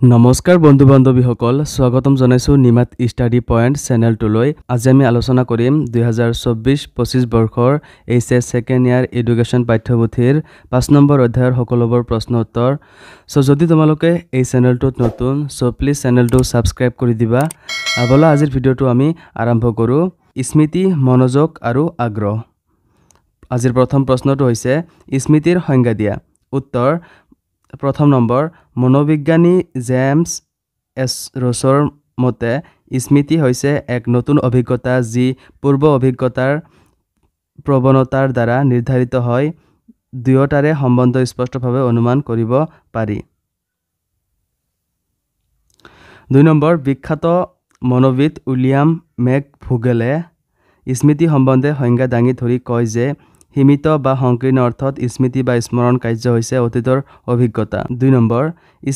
নমস্কাৰ বন্ধু বান্ধৱীসকল স্বাগতম জনাইছো নিমাত ষ্টাডি পইণ্ট চেনেলটোলৈ আজি আমি আলোচনা কৰিম 2024-25 বৰ্ষৰ এইচএছ সেকেন্ড ইয়াৰ এডুকেশ্যন পাঠ্যপুথিৰ 5 নম্বৰ অধ্যায়ৰ সকলোবোৰ প্ৰশ্ন উত্তৰ যদি তোমালোকে এই চেনেলটোত নতুন প্লিজ চেনেলটো সাবস্ক্ৰাইব কৰি দিবা বলা আজিৰ ভিডিঅটো আমি আৰম্ভ কৰো স্মৃতি মনোযোগ আৰু আগ্ৰহ আজিৰ প্ৰথম প্ৰশ্নটো হৈছে স্মৃতিৰ সংজ্ঞা দিয়া উত্তৰ প্ৰথম নম্বৰ মনোবিজ্ঞানী জেমছ এছ ৰছৰ মতে স্মৃতি হৈছে এক নতুন অভিজ্ঞতা যি পূৰ্ব অভিজ্ঞতাৰ প্ৰৱণতাৰ দ্বাৰা নিৰ্ধাৰিত হয় দুয়োটাৰে সম্বন্ধ স্পষ্টভাৱে অনুমান কৰিব পাৰি 2 নম্বৰ বিখ্যাত মনোবিদ উইলিয়াম মেকভোগেলে স্মৃতি সম্বন্ধে সংজ্ঞা দাঙি ধৰি কয় যে সীমিত বা সংকীৰ্ণ অৰ্থত স্মৃতি বা স্মৰণ কাৰ্য হৈছে অতীতৰ অভিজ্ঞতা 2 নম্বৰ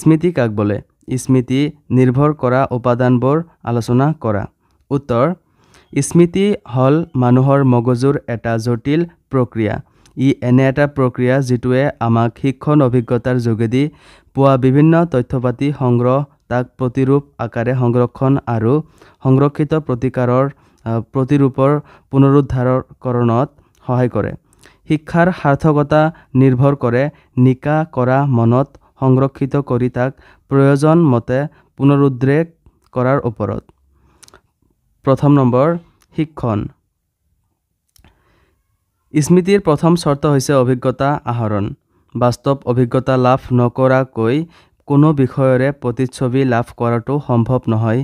স্মৃতি কাক বলে স্মৃতি নিৰ্ভৰ কৰা উপাদানবোৰ আলোচনা কৰা উত্তৰ স্মৃতি হল মানুহৰ মগজুৰ এটা জটিল প্ৰক্ৰিয়া ই এনে এটা প্ৰক্ৰিয়া যিটোৱে আমাক শিক্ষণ অভিজ্ঞতাৰ যোগেদি পোৱা বিভিন্ন তথ্যপাতি সংগ্ৰহ তাক প্ৰতিৰূপ আকাৰে সংৰক্ষণ আৰু সংৰক্ষিত প্ৰতিৰূপৰ পুনৰুদ্ধাৰকৰণত সহায় কৰে শিক্ষাৰ সাৰ্থকতা নিৰ্ভৰ কৰে নিকা কৰা মনত সংৰক্ষিত কৰি তাক প্ৰয়োজন মতে পুনৰুদ্ৰেক কৰাৰ ওপৰত প্ৰথম নম্বৰ শিক্ষণ স্মৃতিৰ প্ৰথম চৰ্ত হৈছে অভিজ্ঞতা আহৰণ বাস্তৱ অভিজ্ঞতা লাভ নকৰাকৈ কোনো বিষয়ৰে প্ৰতিচ্ছবি লাভ কৰাটো সম্ভৱ নহয়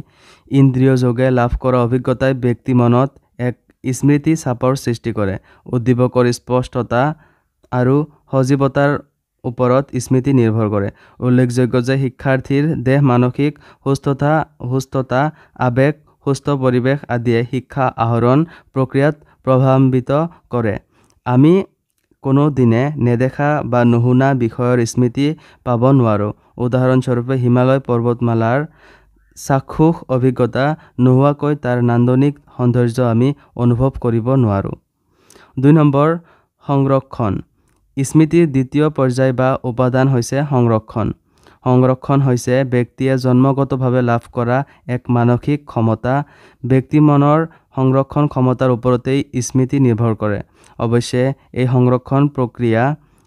ইন্দ্ৰিয় যোগে লাভ কৰা অভিজ্ঞতাই ব্যক্তি মনত এক স্মৃতি চাপৰ সৃষ্টি কৰে উদ্দীপকৰ স্পষ্টতা আৰু সজীৱতাৰ ওপৰত স্মৃতি নিৰ্ভৰ কৰে উল্লেখযোগ্য যে শিক্ষাৰ্থীৰ দেহ মানসিক সুস্থতা আবেগ সুস্থ পৰিৱেশ আদিয়ে শিক্ষা আহৰণ প্ৰক্ৰিয়াত প্ৰভাৱান্বিত কৰে আমি কোনো দিনে নেদেখা বা নুশুনা বিষয়ৰ স্মৃতি পাব নোৱাৰো উদাহৰণস্বৰূপে হিমালয় পৰ্বতমালাৰ চাক্ষুষ অভিজ্ঞতা নোহোৱাকৈ তাৰ নান্দনিক সৌন্দৰ্য আমি অনুভৱ কৰিব নোৱাৰো 2 নম্বৰ সংৰক্ষণ স্মৃতিৰ দ্বিতীয় পৰ্যায় বা উপাদান হৈছে সংৰক্ষণ হৈছে ব্যক্তিয়ে জন্মগতভাৱে লাভ কৰা এক মানসিক ক্ষমতা ব্যক্তি মনৰ সংৰক্ষণ ক্ষমতাৰ ওপৰতেই স্মৃতি নিৰ্ভৰ কৰে অৱশ্যে এই সংৰক্ষণ প্ৰক্ৰিয়া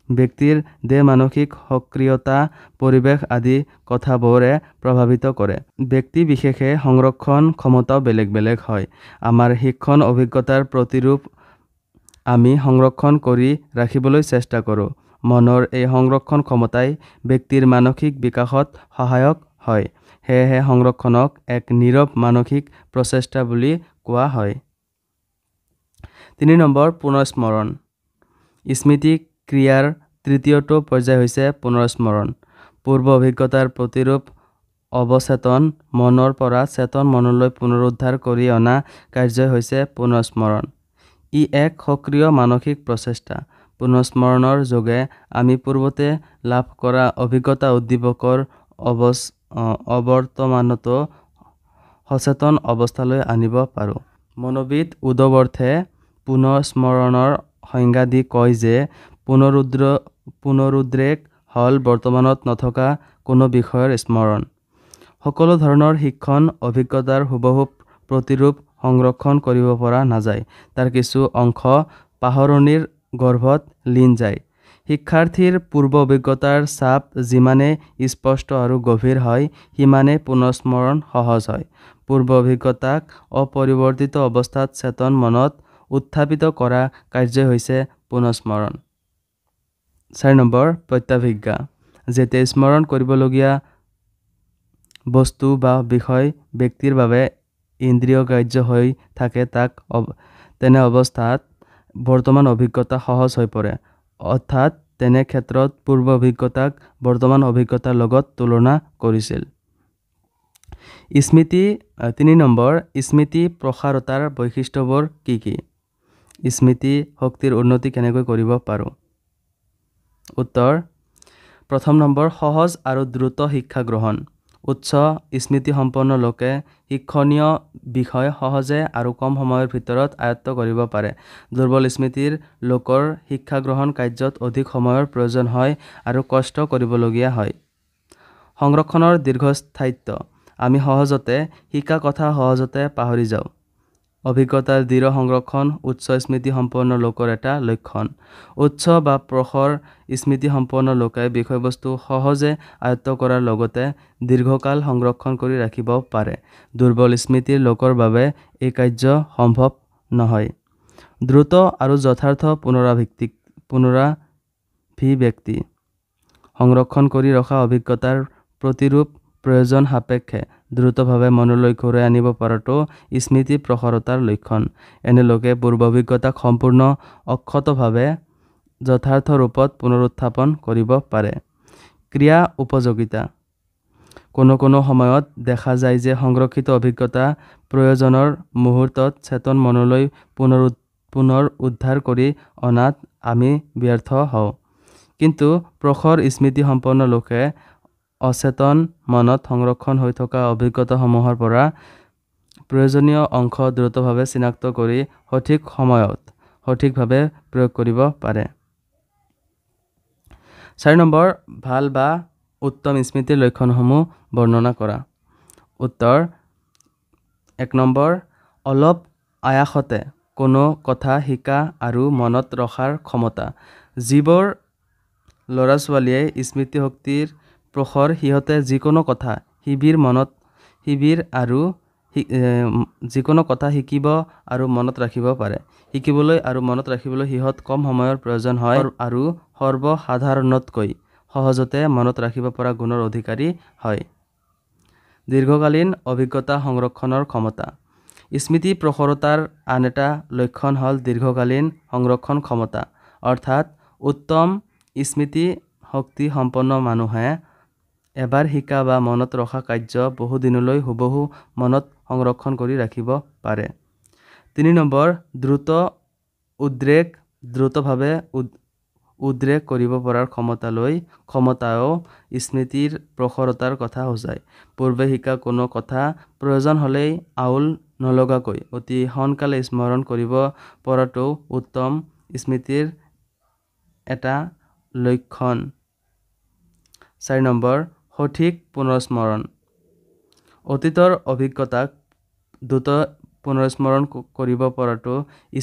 ব্যক্তিৰ দেহ মানসিক সক্ৰিয়তা পৰিৱেশ আদি কথাবোৰে প্ৰভাৱিত কৰে ব্যক্তি বিশেষে সংৰক্ষণ ক্ষমতাও বেলেগ হয় আমাৰ শিক্ষণ অভিজ্ঞতাৰ প্ৰতিৰূপ আমি সংৰক্ষণ কৰি ৰাখিবলৈ চেষ্টা কৰোঁ মনৰ এই সংৰক্ষণ ক্ষমতাই ব্যক্তিৰ মানসিক বিকাশত সহায়ক হয় সেয়েহে সংৰক্ষণক এক নীৰৱ মানসিক প্ৰচেষ্টা বুলি কোৱা হয় 3 নম্বৰ পুনঃস্মৰণ স্মৃতি ক্ৰিয়াৰ তৃতীয়টো পৰ্যায় হৈছে পুনঃস্মৰণ পূৰ্ব অভিজ্ঞতাৰ প্ৰতিৰূপ অৱচেতন মনৰ পৰা চেতন মনলৈ পুনৰুদ্ধাৰ কৰি অনা কাৰ্যই হৈছে পুনঃস্মৰণ ই এক সক্ৰিয় মানসিক প্ৰচেষ্টা পুনঃস্মৰণৰ যোগে আমি পূৰ্বতে লাভ কৰা অভিজ্ঞতা উদ্দীপকৰ অৱৰ্তমানতো সচেতন অৱস্থালৈ আনিব পাৰোঁ মনোবিদ উদবৰ্থে পুনঃস্মৰণৰ সংজ্ঞা দি কয় যে পুনৰুদ্ৰেক হল বৰ্তমানত নথকা কোনো বিষয়ৰ স্মৰণ সকলো ধৰণৰ শিক্ষণ অভিজ্ঞতাৰ হুবহু প্ৰতিৰূপ সংৰক্ষণ কৰিব পৰা নাযায় তাৰ কিছু অংশ পাহৰণিৰ গৰ্ভত লীন যায় শিক্ষাৰ্থীৰ পূৰ্ব অভিজ্ঞতাৰ চাপ যিমানে স্পষ্ট আৰু গভীৰ হয় সিমানে পুনঃস্মৰণ সহজ হয় পূৰ্ব অভিজ্ঞতাক অপৰিৱৰ্তিত অৱস্থাত চেতন মনত উত্থাপিত কৰা কাৰ্য হৈছে পুনঃস্মৰণ 4 নম্বৰ প্ৰত্যাভিজ্ঞা যেতিয়া স্মৰণ কৰিবলগীয়া বস্তু বা বিষয় ব্যক্তিৰ বাবে ইন্দ্ৰিয় গ্ৰাহ্য হৈ থাকে তেনে অৱস্থাত বৰ্তমান অভিজ্ঞতা সহজ হৈ পৰে অৰ্থাৎ তেনে ক্ষেত্ৰত পূৰ্ব অভিজ্ঞতাক বৰ্তমান অভিজ্ঞতাৰ লগত তুলনা কৰিছিল স্মৃতি 3 নম্বৰ স্মৃতি প্ৰসাৰতাৰ বৈশিষ্ট্যবোৰ কি স্মৃতি শক্তিৰ উন্নতি কেনেকৈ কৰিব পাৰোঁ উত্তৰ প্ৰথম নম্বৰ সহজ আৰু দ্ৰুত শিক্ষা গ্ৰহণ উচ্চ স্মৃতি সম্পন্ন লোকে শিক্ষণীয় বিষয় সহজে আৰু কম সময়ৰ ভিতৰত আয়ত্ত কৰিব পাৰে দুৰ্বল স্মৃতিৰ লোকৰ শিক্ষা গ্ৰহণ কাৰ্যত অধিক সময়ৰ প্ৰয়োজন হয় আৰু কষ্ট কৰিবলগীয়া হয় সংৰক্ষণৰ দীৰ্ঘস্থায়িত্ব আমি সহজতে শিকা কথা সহজতে পাহৰি যাওঁ। অভিজ্ঞতাৰ দৃঢ় সংৰক্ষণ উচ্চ স্মৃতিসম্পন্ন লোকৰ এটা লক্ষণ। উচ্চ বা প্ৰখৰ স্মৃতিসম্পন্ন লোকে বিষয়বস্তু সহজে আয়ত্ত কৰাৰ লগতে দীৰ্ঘকাল সংৰক্ষণ কৰি ৰাখিব পাৰে। দুৰ্বল স্মৃতিৰ লোকৰ বাবে এই কাৰ্য সম্ভৱ নহয়। দ্ৰুত আৰু যথাৰ্থ পুনৰাভিব্যক্তি সংৰক্ষণ কৰি ৰখা অভিজ্ঞতাৰ প্ৰতিৰূপ প্ৰয়োজন সাপেক্ষে দ্ৰুতভাৱে মনলৈ ঘূৰাই আনিব পৰাটো স্মৃতি প্ৰখৰতাৰ লক্ষণ। এনে লোকে পূৰ্ব অভিজ্ঞতাক সম্পূৰ্ণ অক্ষতভাৱে যথাৰ্থ ৰূপত পুনৰুত্থাপন কৰিব পাৰে। ক্ৰিয়া উপযোগিতা কোনো সময়ত দেখা যায় যে সংৰক্ষিত অভিজ্ঞতা প্ৰয়োজনৰ মুহূৰ্তত চেতন মনলৈ পুনৰ উদ্ধাৰ কৰি অনাত আমি ব্যৰ্থ হওঁ। কিন্তু প্ৰখৰ স্মৃতিসম্পন্ন লোকে অচেতন মনত সংৰক্ষণ হৈ থকা অভিজ্ঞতাসমূহৰ পৰা প্ৰয়োজনীয় অংশ দ্ৰুতভাৱে চিনাক্ত কৰি সঠিক সময়ত সঠিকভাৱে প্ৰয়োগ কৰিব পাৰে। 4 নম্বৰ, ভাল বা উত্তম স্মৃতিৰ লক্ষণসমূহ বৰ্ণনা কৰা। উত্তৰ: 1 নম্বৰ, অলপ আয়াসতে কোনো কথা শিকা আৰু মনত ৰখাৰ ক্ষমতা। যিবোৰ ল'ৰা ছোৱালীয়ে স্মৃতিশক্তিৰ প্ৰখৰ, সিহঁতে যিকোনো কথা শিকিব আৰু মনত ৰাখিব পাৰে। শিকিবলৈ আৰু মনত ৰাখিবলৈ সিহঁত কম সময়ৰ প্ৰয়োজন হয় আৰু সৰ্বসাধাৰণতকৈ সহজতে মনত ৰাখিব পৰা গুণৰ অধিকাৰী হয়। দীৰ্ঘকালীন অভিজ্ঞতা সংৰক্ষণৰ ক্ষমতা। স্মৃতি প্ৰখৰতাৰ আন এটা লক্ষণ হ'ল দীৰ্ঘকালীন সংৰক্ষণ ক্ষমতা। অৰ্থাৎ উত্তম স্মৃতিশক্তি সম্পন্ন মানুহে এবাৰ শিকা বা মনত ৰখা কাৰ্য বহুদিনলৈ হুবহু মনত সংৰক্ষণ কৰি ৰাখিব পাৰে। 3 নম্বৰ, দ্ৰুতভাৱে উদ্ৰেক কৰিব পৰাৰ ক্ষমতাও স্মৃতিৰ প্ৰখৰতাৰ কথা সূচায়। পূৰ্বে শিকা কোনো কথা প্ৰয়োজন হ'লেই আউল নলগাকৈ অতি সোনকালে স্মৰণ কৰিব পৰাটোও উত্তম স্মৃতিৰ এটা লক্ষণ। 4 নম্বৰ, সঠিক পুনৰস্মৰণ। অতীতৰ অভিজ্ঞতাক দ্ৰুত পুনৰস্মৰণ কৰিব পৰাটো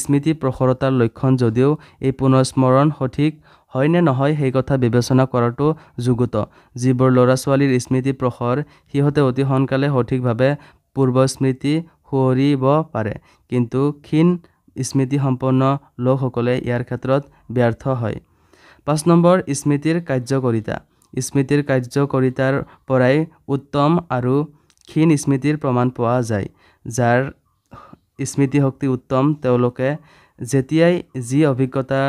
স্মৃতি প্ৰখৰতাৰ লক্ষণ যদিও এই পুনৰস্মৰণ সঠিক হয় নে নহয় সেই কথা বিবেচনা কৰাটো যুগুত। যিবোৰ ল'ৰা ছোৱালীৰ স্মৃতি প্ৰখৰ, সিহঁতে অতি সোনকালে সঠিকভাৱে পূৰ্বস্মৃতি সোঁৱৰিব পাৰে। কিন্তু ক্ষীণ স্মৃতিসম্পন্ন লোকসকলে ইয়াৰ ক্ষেত্ৰত ব্যৰ্থ হয়। 5 নম্বৰ, স্মৃতিৰ কাৰ্যকৰীতা। স্মৃতিৰ কাৰ্যকৰীতাৰ পৰাই উত্তম আৰু ক্ষীণ স্মৃতিৰ প্ৰমাণ পোৱা যায়। যাৰ স্মৃতিশক্তি উত্তম তেওঁলোকে যেতিয়াই যি অভিজ্ঞতাৰ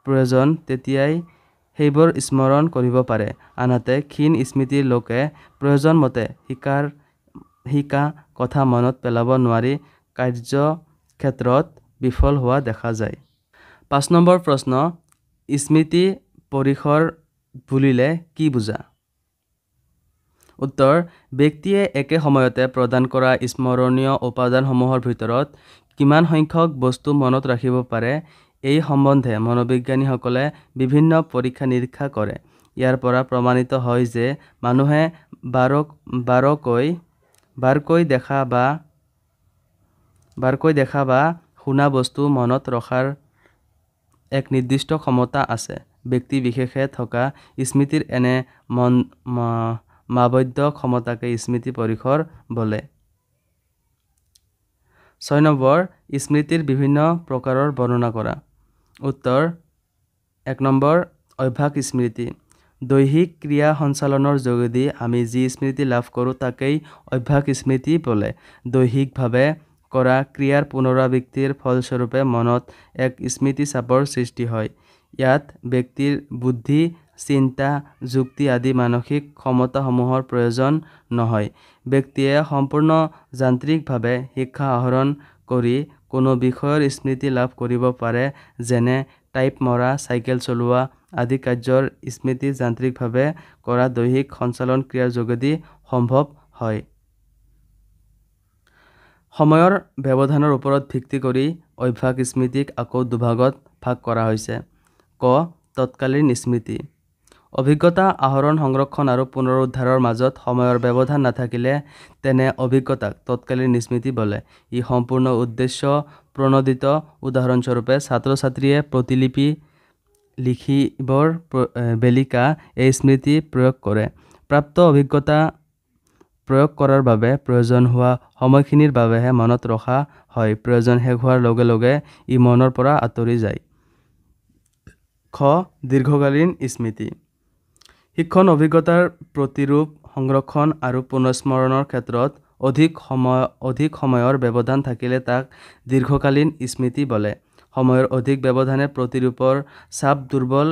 প্ৰয়োজন তেতিয়াই সেইবোৰ স্মৰণ কৰিব পাৰে। আনহাতে ক্ষীণ স্মৃতিৰ লোকে প্ৰয়োজন মতে শিকা কথা মনত পেলাব নোৱাৰি কাৰ্যক্ষেত্ৰত বিফল হোৱা দেখা যায়। 5 নম্বৰ প্ৰশ্ন, স্মৃতি পৰিসৰ বুলিলে কি বুজা? উত্তৰ: ব্যক্তিয়ে একে সময়তে প্ৰদান কৰা স্মৰণীয় উপাদানসমূহৰ ভিতৰত কিমান সংখ্যক বস্তু মনত ৰাখিব পাৰে এই সম্বন্ধে মনোবিজ্ঞানীসকলে বিভিন্ন পৰীক্ষা নিৰীক্ষা কৰে। ইয়াৰ পৰা প্ৰমাণিত হয় যে মানুহে বাৰকৈ দেখা বা শুনা বস্তু মনত ৰখাৰ এক নিৰ্দিষ্ট ক্ষমতা আছে। ব্যক্তি বিশেষে থকা স্মৃতিৰ এনে মাবদ্য ক্ষমতাকে স্মৃতি পৰিসৰ বোলে। 6 নম্বৰ, স্মৃতিৰ বিভিন্ন প্ৰকাৰৰ বৰ্ণনা কৰা। উত্তৰ: 1 নম্বৰ, অভ্যাস স্মৃতি। দৈহিক ক্ৰিয়া সঞ্চালনৰ যোগেদি আমি যি স্মৃতি লাভ কৰোঁ তাকেই অভ্যাস স্মৃতি বোলে। দৈহিকভাৱে কৰা ক্ৰিয়াৰ পুনৰাবৃত্তিৰ ফলস্বৰূপে মনত এক স্মৃতিচাপৰ সৃষ্টি হয়। ইয়াত ব্যক্তিৰ বুদ্ধি, চিন্তা, যুক্তি আদি মানসিক ক্ষমতাসমূহৰ প্ৰয়োজন নহয়। ব্যক্তিয়ে সম্পূৰ্ণ যান্ত্ৰিকভাৱে শিক্ষা আহৰণ কৰি কোনো বিষয়ৰ স্মৃতি লাভ কৰিব পাৰে, যেনে টাইপ মৰা, চাইকেল চলোৱা আদি কাৰ্যৰ স্মৃতি যান্ত্ৰিকভাৱে কৰা দৈহিক সঞ্চালন ক্ৰিয়াৰ যোগেদি সম্ভৱ হয়। সময়ৰ ব্যৱধানৰ ওপৰত ভিত্তি কৰি অভ্যাস স্মৃতিক আকৌ দুভাগত ভাগ কৰা হৈছে। ক. তৎকালীন স্মৃতি। অভিজ্ঞতা আহৰণ সংৰক্ষণ আৰু পুনৰুদ্ধাৰৰ মাজত সময়ৰ ব্যৱধান নাথাকিলে তেনে অভিজ্ঞতাক তৎকালীন স্মৃতি বোলে। ই সম্পূৰ্ণ উদ্দেশ্য প্ৰণোদিত। উদাহৰণস্বৰূপে ছাত্ৰ ছাত্ৰীয়ে প্ৰতিলিপি লিখিবৰ বেলিকা এই স্মৃতি প্ৰয়োগ কৰে। প্ৰাপ্ত অভিজ্ঞতা প্ৰয়োগ কৰাৰ বাবে প্ৰয়োজন হোৱা সময়খিনিৰ বাবেহে মনত ৰখা হয়। প্ৰয়োজন শেষ হোৱাৰ লগে লগে ই মনৰ পৰা আঁতৰি যায়। খ দীৰ্ঘকালীন স্মৃতি। শিক্ষণ অভিজ্ঞতাৰ প্ৰতিৰূপ সংৰক্ষণ আৰু পুনঃস্মৰণৰ ক্ষেত্ৰত অধিক সময়ৰ ব্যৱধান থাকিলে তাক দীৰ্ঘকালীন স্মৃতি বোলে। সময়ৰ অধিক ব্যৱধানে প্ৰতিৰূপৰ চাপ দুৰ্বল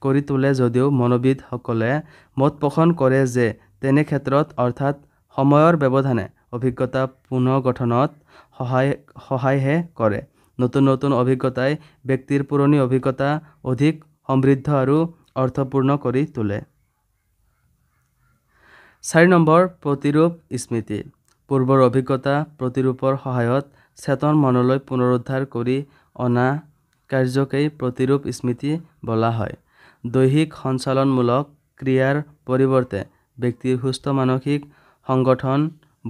কৰি তোলে যদিও মনোবিদসকলে মত পোষণ কৰে যে তেনে ক্ষেত্ৰত অৰ্থাৎ সময়ৰ ব্যৱধানে অভিজ্ঞতা পুনৰ্গঠনত সহায়হে কৰে। নতুন নতুন অভিজ্ঞতাই ব্যক্তিৰ পুৰণি অভিজ্ঞতা অধিক সমৃদ্ধ আৰু অৰ্থপূৰ্ণ কৰি তোলে। ৪ নম্বৰ প্ৰতিৰূপ স্মৃতি। পূৰ্বৰ অভিজ্ঞতা প্ৰতিৰূপৰ সহায়ত চেতন মনলৈ পুনৰুদ্ধাৰ কৰি অনা কাৰ্যকেই প্ৰতিৰূপ স্মৃতি বোলা হয়। দৈহিক সঞ্চালনমূলক ক্ৰিয়াৰ পৰিৱৰ্তে ব্যক্তিৰ সুস্থ মানসিক সংগঠন,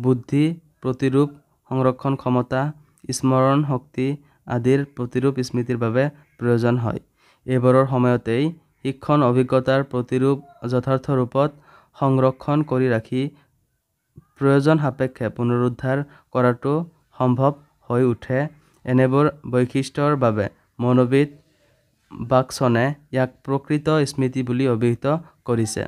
বুদ্ধি, প্ৰতিৰূপ সংৰক্ষণ ক্ষমতা, স্মৰণ শক্তি আদিৰ প্ৰতিৰূপ স্মৃতিৰ বাবে প্ৰয়োজন হয়। এইবোৰৰ সময়তেই শিক্ষণ অভিজ্ঞতাৰ প্ৰতিৰূপ যথাৰ্থ ৰূপত সংৰক্ষণ কৰি ৰাখি প্ৰয়োজন সাপেক্ষে পুনৰুদ্ধাৰ কৰাটো সম্ভৱ হৈ উঠে। এনেবোৰ বৈশিষ্ট্যৰ বাবে মনোবিদ বাকচনে ইয়াক প্ৰকৃত স্মৃতি বুলি অভিহিত কৰিছে।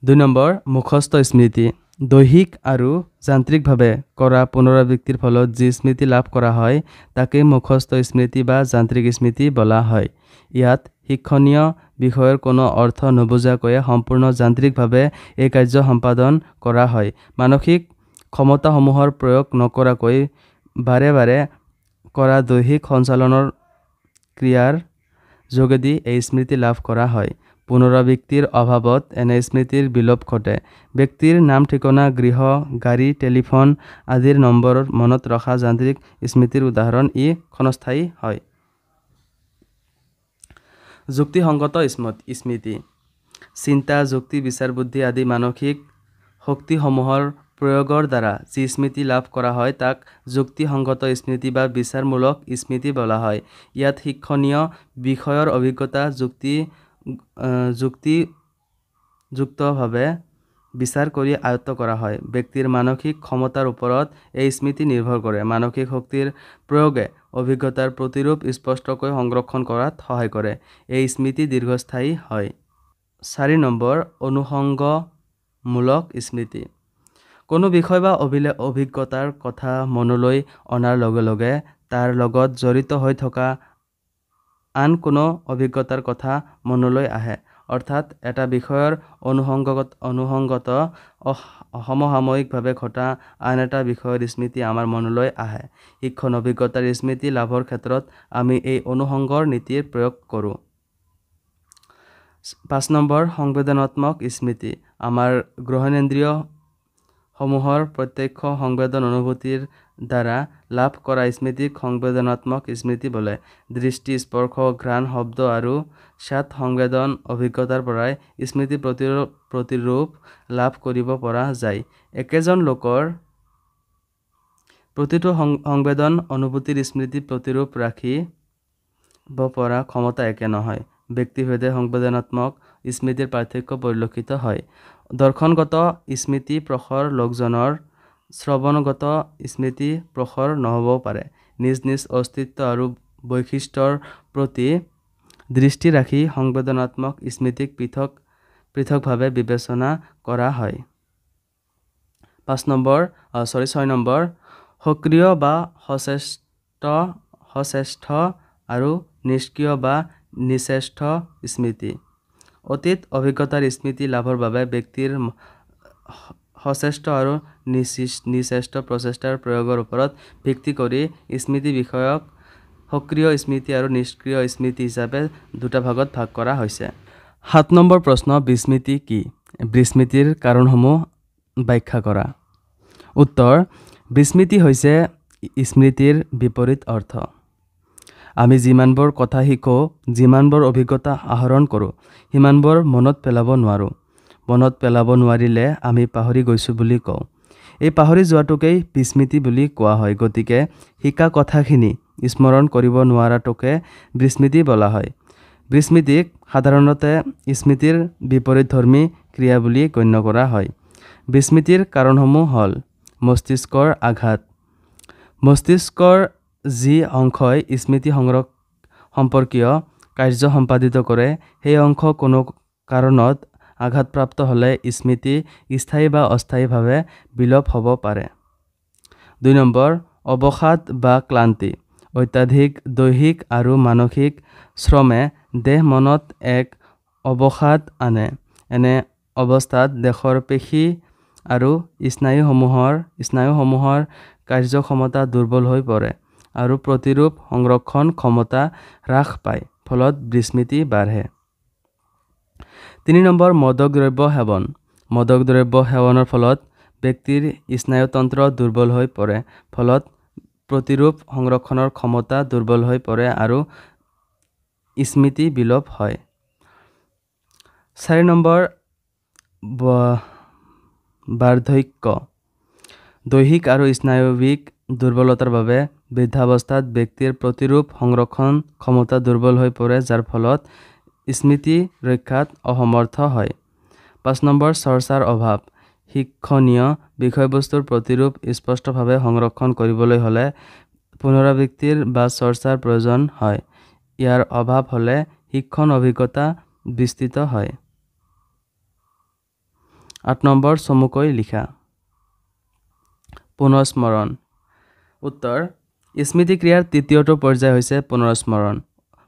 ২ নম্বৰ মুখস্থ স্মৃতি। দৈহিক আৰু যান্ত্ৰিকভাৱে কৰা পুনৰাবৃত্তিৰ ফলত যি স্মৃতি লাভ কৰা হয় তাকেই মুখস্থ স্মৃতি বা যান্ত্ৰিক স্মৃতি বোলা হয়। ইয়াত শিক্ষণীয় বিষয়ৰ কোনো অৰ্থ নুবুজাকৈয়ে সম্পূৰ্ণ যান্ত্ৰিকভাৱে এই কাৰ্য সম্পাদন কৰা হয়। মানসিক ক্ষমতাসমূহৰ প্ৰয়োগ নকৰাকৈ বাৰে বাৰে কৰা দৈহিক সঞ্চালনৰ ক্ৰিয়াৰ যোগেদি এই স্মৃতি লাভ কৰা হয়। পুনৰাবৃত্তিৰ অভাৱত এনে স্মৃতিৰ বিলোপ ঘটে। ব্যক্তিৰ নাম ঠিকনা, গৃহ, গাড়ী, টেলিফোন আদিৰ নম্বৰ মনত ৰখা যান্ত্ৰিক স্মৃতিৰ উদাহৰণ। ই ক্ষণস্থায়ী হয়। যুক্তিসংগত স্মৃতি। চিন্তা, যুক্তি, বিচাৰ বুদ্ধি আদি মানসিক শক্তিসমূহৰ প্ৰয়োগৰ দ্বাৰা যি স্মৃতি লাভ কৰা হয় তাক যুক্তিসংগত স্মৃতি বা বিচাৰমূলক স্মৃতি বোলা হয়। ইয়াত শিক্ষণীয় বিষয়ৰ অভিজ্ঞতা যুক্তিযুক্তভাৱে বিচাৰ কৰি আয়ত্ত কৰা হয়। ব্যক্তিৰ মানসিক ক্ষমতাৰ ওপৰত এই স্মৃতি নিৰ্ভৰ কৰে। মানসিক শক্তিৰ প্ৰয়োগে অভিজ্ঞতাৰ প্ৰতিৰূপ স্পষ্টকৈ সংৰক্ষণ কৰাত সহায় কৰে। এই স্মৃতি দীৰ্ঘস্থায়ী হয়। ৪ নম্বৰ অনুষংগমূলক স্মৃতি। কোনো বিষয় বা অভিজ্ঞতাৰ কথা মনলৈ অনাৰ লগে লগে তাৰ লগত জড়িত হৈ থকা আন কোনো অভিজ্ঞতাৰ কথা মনলৈ আহে। অৰ্থাৎ এটা বিষয়ৰ অনুষংগত সমসাময়িকভাৱে ঘটা আন এটা বিষয়ৰ স্মৃতি আমাৰ মনলৈ আহে। শিক্ষণ অভিজ্ঞতাৰ স্মৃতি লাভৰ ক্ষেত্ৰত আমি এই অনুষংগৰ নীতিৰ প্ৰয়োগ কৰোঁ। ৫ নম্বৰ সংবেদনাত্মক স্মৃতি। আমাৰ গ্ৰহণেন্দ্ৰিয় সমূহৰ প্ৰত্যক্ষ সংবেদন অনুভূতিৰ দ্বাৰা লাভ কৰা স্মৃতিক সংবেদনাত্মক স্মৃতি বোলে। দৃষ্টি, স্পৰ্শ, ঘ্ৰাণ, শব্দ আৰু স্বাদ সংবেদন অভিজ্ঞতাৰ পৰাই স্মৃতি প্ৰতিৰূপ লাভ কৰিব পৰা যায়। একেজন লোকৰ প্ৰতিটো সংবেদন অনুভূতিৰ স্মৃতি প্ৰতিৰূপ ৰাখিব পৰা ক্ষমতা একে নহয়। ব্যক্তিভেদে সংবেদনাত্মক স্মৃতিৰ পাৰ্থক্য পৰিলক্ষিত হয়। দৰ্শনগত স্মৃতি প্ৰখৰ লোকজনৰ শ্ৰৱণগত স্মৃতি প্ৰখৰ নহবও পাৰে। নিজ নিজ অস্তিত্ব আৰু বৈশিষ্ট্যৰ প্ৰতি দৃষ্টি ৰাখি সংবেদনাত্মক স্মৃতিক পৃথকভাৱে বিবেচনা কৰা হয়। ৬ নম্বৰ সক্ৰিয় বা সচেষ্ট আৰু নিষ্ক্ৰিয় বা নিশ্চেষ্ট স্মৃতি। অতীত অভিজ্ঞতাৰ স্মৃতি লাভৰ বাবে ব্যক্তিৰ সচেষ্ট আৰু নিশ্চেষ্ট প্ৰচেষ্টাৰ প্ৰয়োগৰ ওপৰত ভিত্তি কৰি স্মৃতি বিষয়ক সক্ৰিয় স্মৃতি আৰু নিষ্ক্ৰিয় স্মৃতি হিচাপে দুটা ভাগত ভাগ কৰা হৈছে। ৭ নম্বৰ প্ৰশ্ন, বিস্মৃতি কি? বিস্মৃতিৰ কাৰণসমূহ ব্যাখ্যা কৰা। উত্তৰ: বিস্মৃতি হৈছে স্মৃতিৰ বিপৰীত অৰ্থ। আমি যিমানবোৰ কথা শিকোঁ, যিমানবোৰ অভিজ্ঞতা আহৰণ কৰোঁ, সিমানবোৰ মনত পেলাব নোৱাৰোঁ। মনত পেলাব নোৱাৰিলে আমি পাহৰি গৈছোঁ বুলি কওঁ। এই পাহৰি যোৱাটোকেই বিস্মৃতি বুলি কোৱা হয়। গতিকে শিকা কথাখিনি স্মৰণ কৰিব নোৱাৰাটোকে বিস্মৃতি বোলা হয়। বিস্মৃতিক সাধাৰণতে স্মৃতিৰ বিপৰীতধৰ্মী ক্ৰিয়া বুলি গণ্য কৰা হয়। বিস্মৃতিৰ কাৰণসমূহ হ'ল মস্তিষ্কৰ আঘাত। মস্তিষ্কৰ যি অংশই স্মৃতি সংগ্ৰহ সম্পৰ্কীয় কাৰ্য সম্পাদিত কৰে, সেই অংশ কোনো কাৰণত আঘাতপ্ৰাপ্ত হ'লে স্মৃতি স্থায়ী বা অস্থায়ীভাৱে বিলোপ হ'ব পাৰে। 2 নম্বৰ, অৱসাদ বা ক্লান্তি। অত্যাধিক দৈহিক আৰু মানসিক শ্ৰমে দেহ মনত এক অৱসাদ আনে। এনে অৱস্থাত দেহৰ পেশী আৰু স্নায়ুসমূহৰ কাৰ্যক্ষমতা দুৰ্বল হৈ পৰে আৰু প্ৰতিৰূপ সংৰক্ষণ ক্ষমতা হ্ৰাস পায়, ফলত বিস্মৃতি বাঢ়ে। 3 নম্বৰ, মাদক দ্ৰব্য সেৱন। মাদক দ্ৰব্য সেৱনৰ ফলত ব্যক্তিৰ স্নায়ুতন্ত্ৰ দুৰ্বল হৈ পৰে, ফলত প্ৰতিৰূপ সংৰক্ষণৰ ক্ষমতা দুৰ্বল হৈ পৰে আৰু স্মৃতি বিলোপ হয়। 4 নম্বৰ, বাৰ্ধক্য। দৈহিক আৰু স্নায়ৱিক দুৰ্বলতাৰ বাবে বৃদ্ধাৱস্থাত ব্যক্তিৰ প্ৰতিৰূপ সংৰক্ষণ ক্ষমতা দুৰ্বল হৈ পৰে, যাৰ ফলত স্মৃতি ৰক্ষাত অসমৰ্থ হয়। 5 নম্বৰ, চৰ্চাৰ অভাৱ। শিক্ষণীয় বিষয়বস্তুৰ প্ৰতিৰূপ স্পষ্টভাৱে সংৰক্ষণ কৰিবলৈ হ'লে পুনৰাবৃত্তিৰ বা চৰ্চাৰ প্ৰয়োজন হয়। ইয়াৰ অভাৱ হ'লে শিক্ষণ অভিজ্ঞতা বিস্তৃত হয়। 8 নম্বৰ, চমুকৈ লিখা। পুনঃস্মৰণ। উত্তৰ: স্মৃতি ক্ৰিয়াৰ তৃতীয়টো পৰ্যায় হৈছে পুনঃস্মৰণ।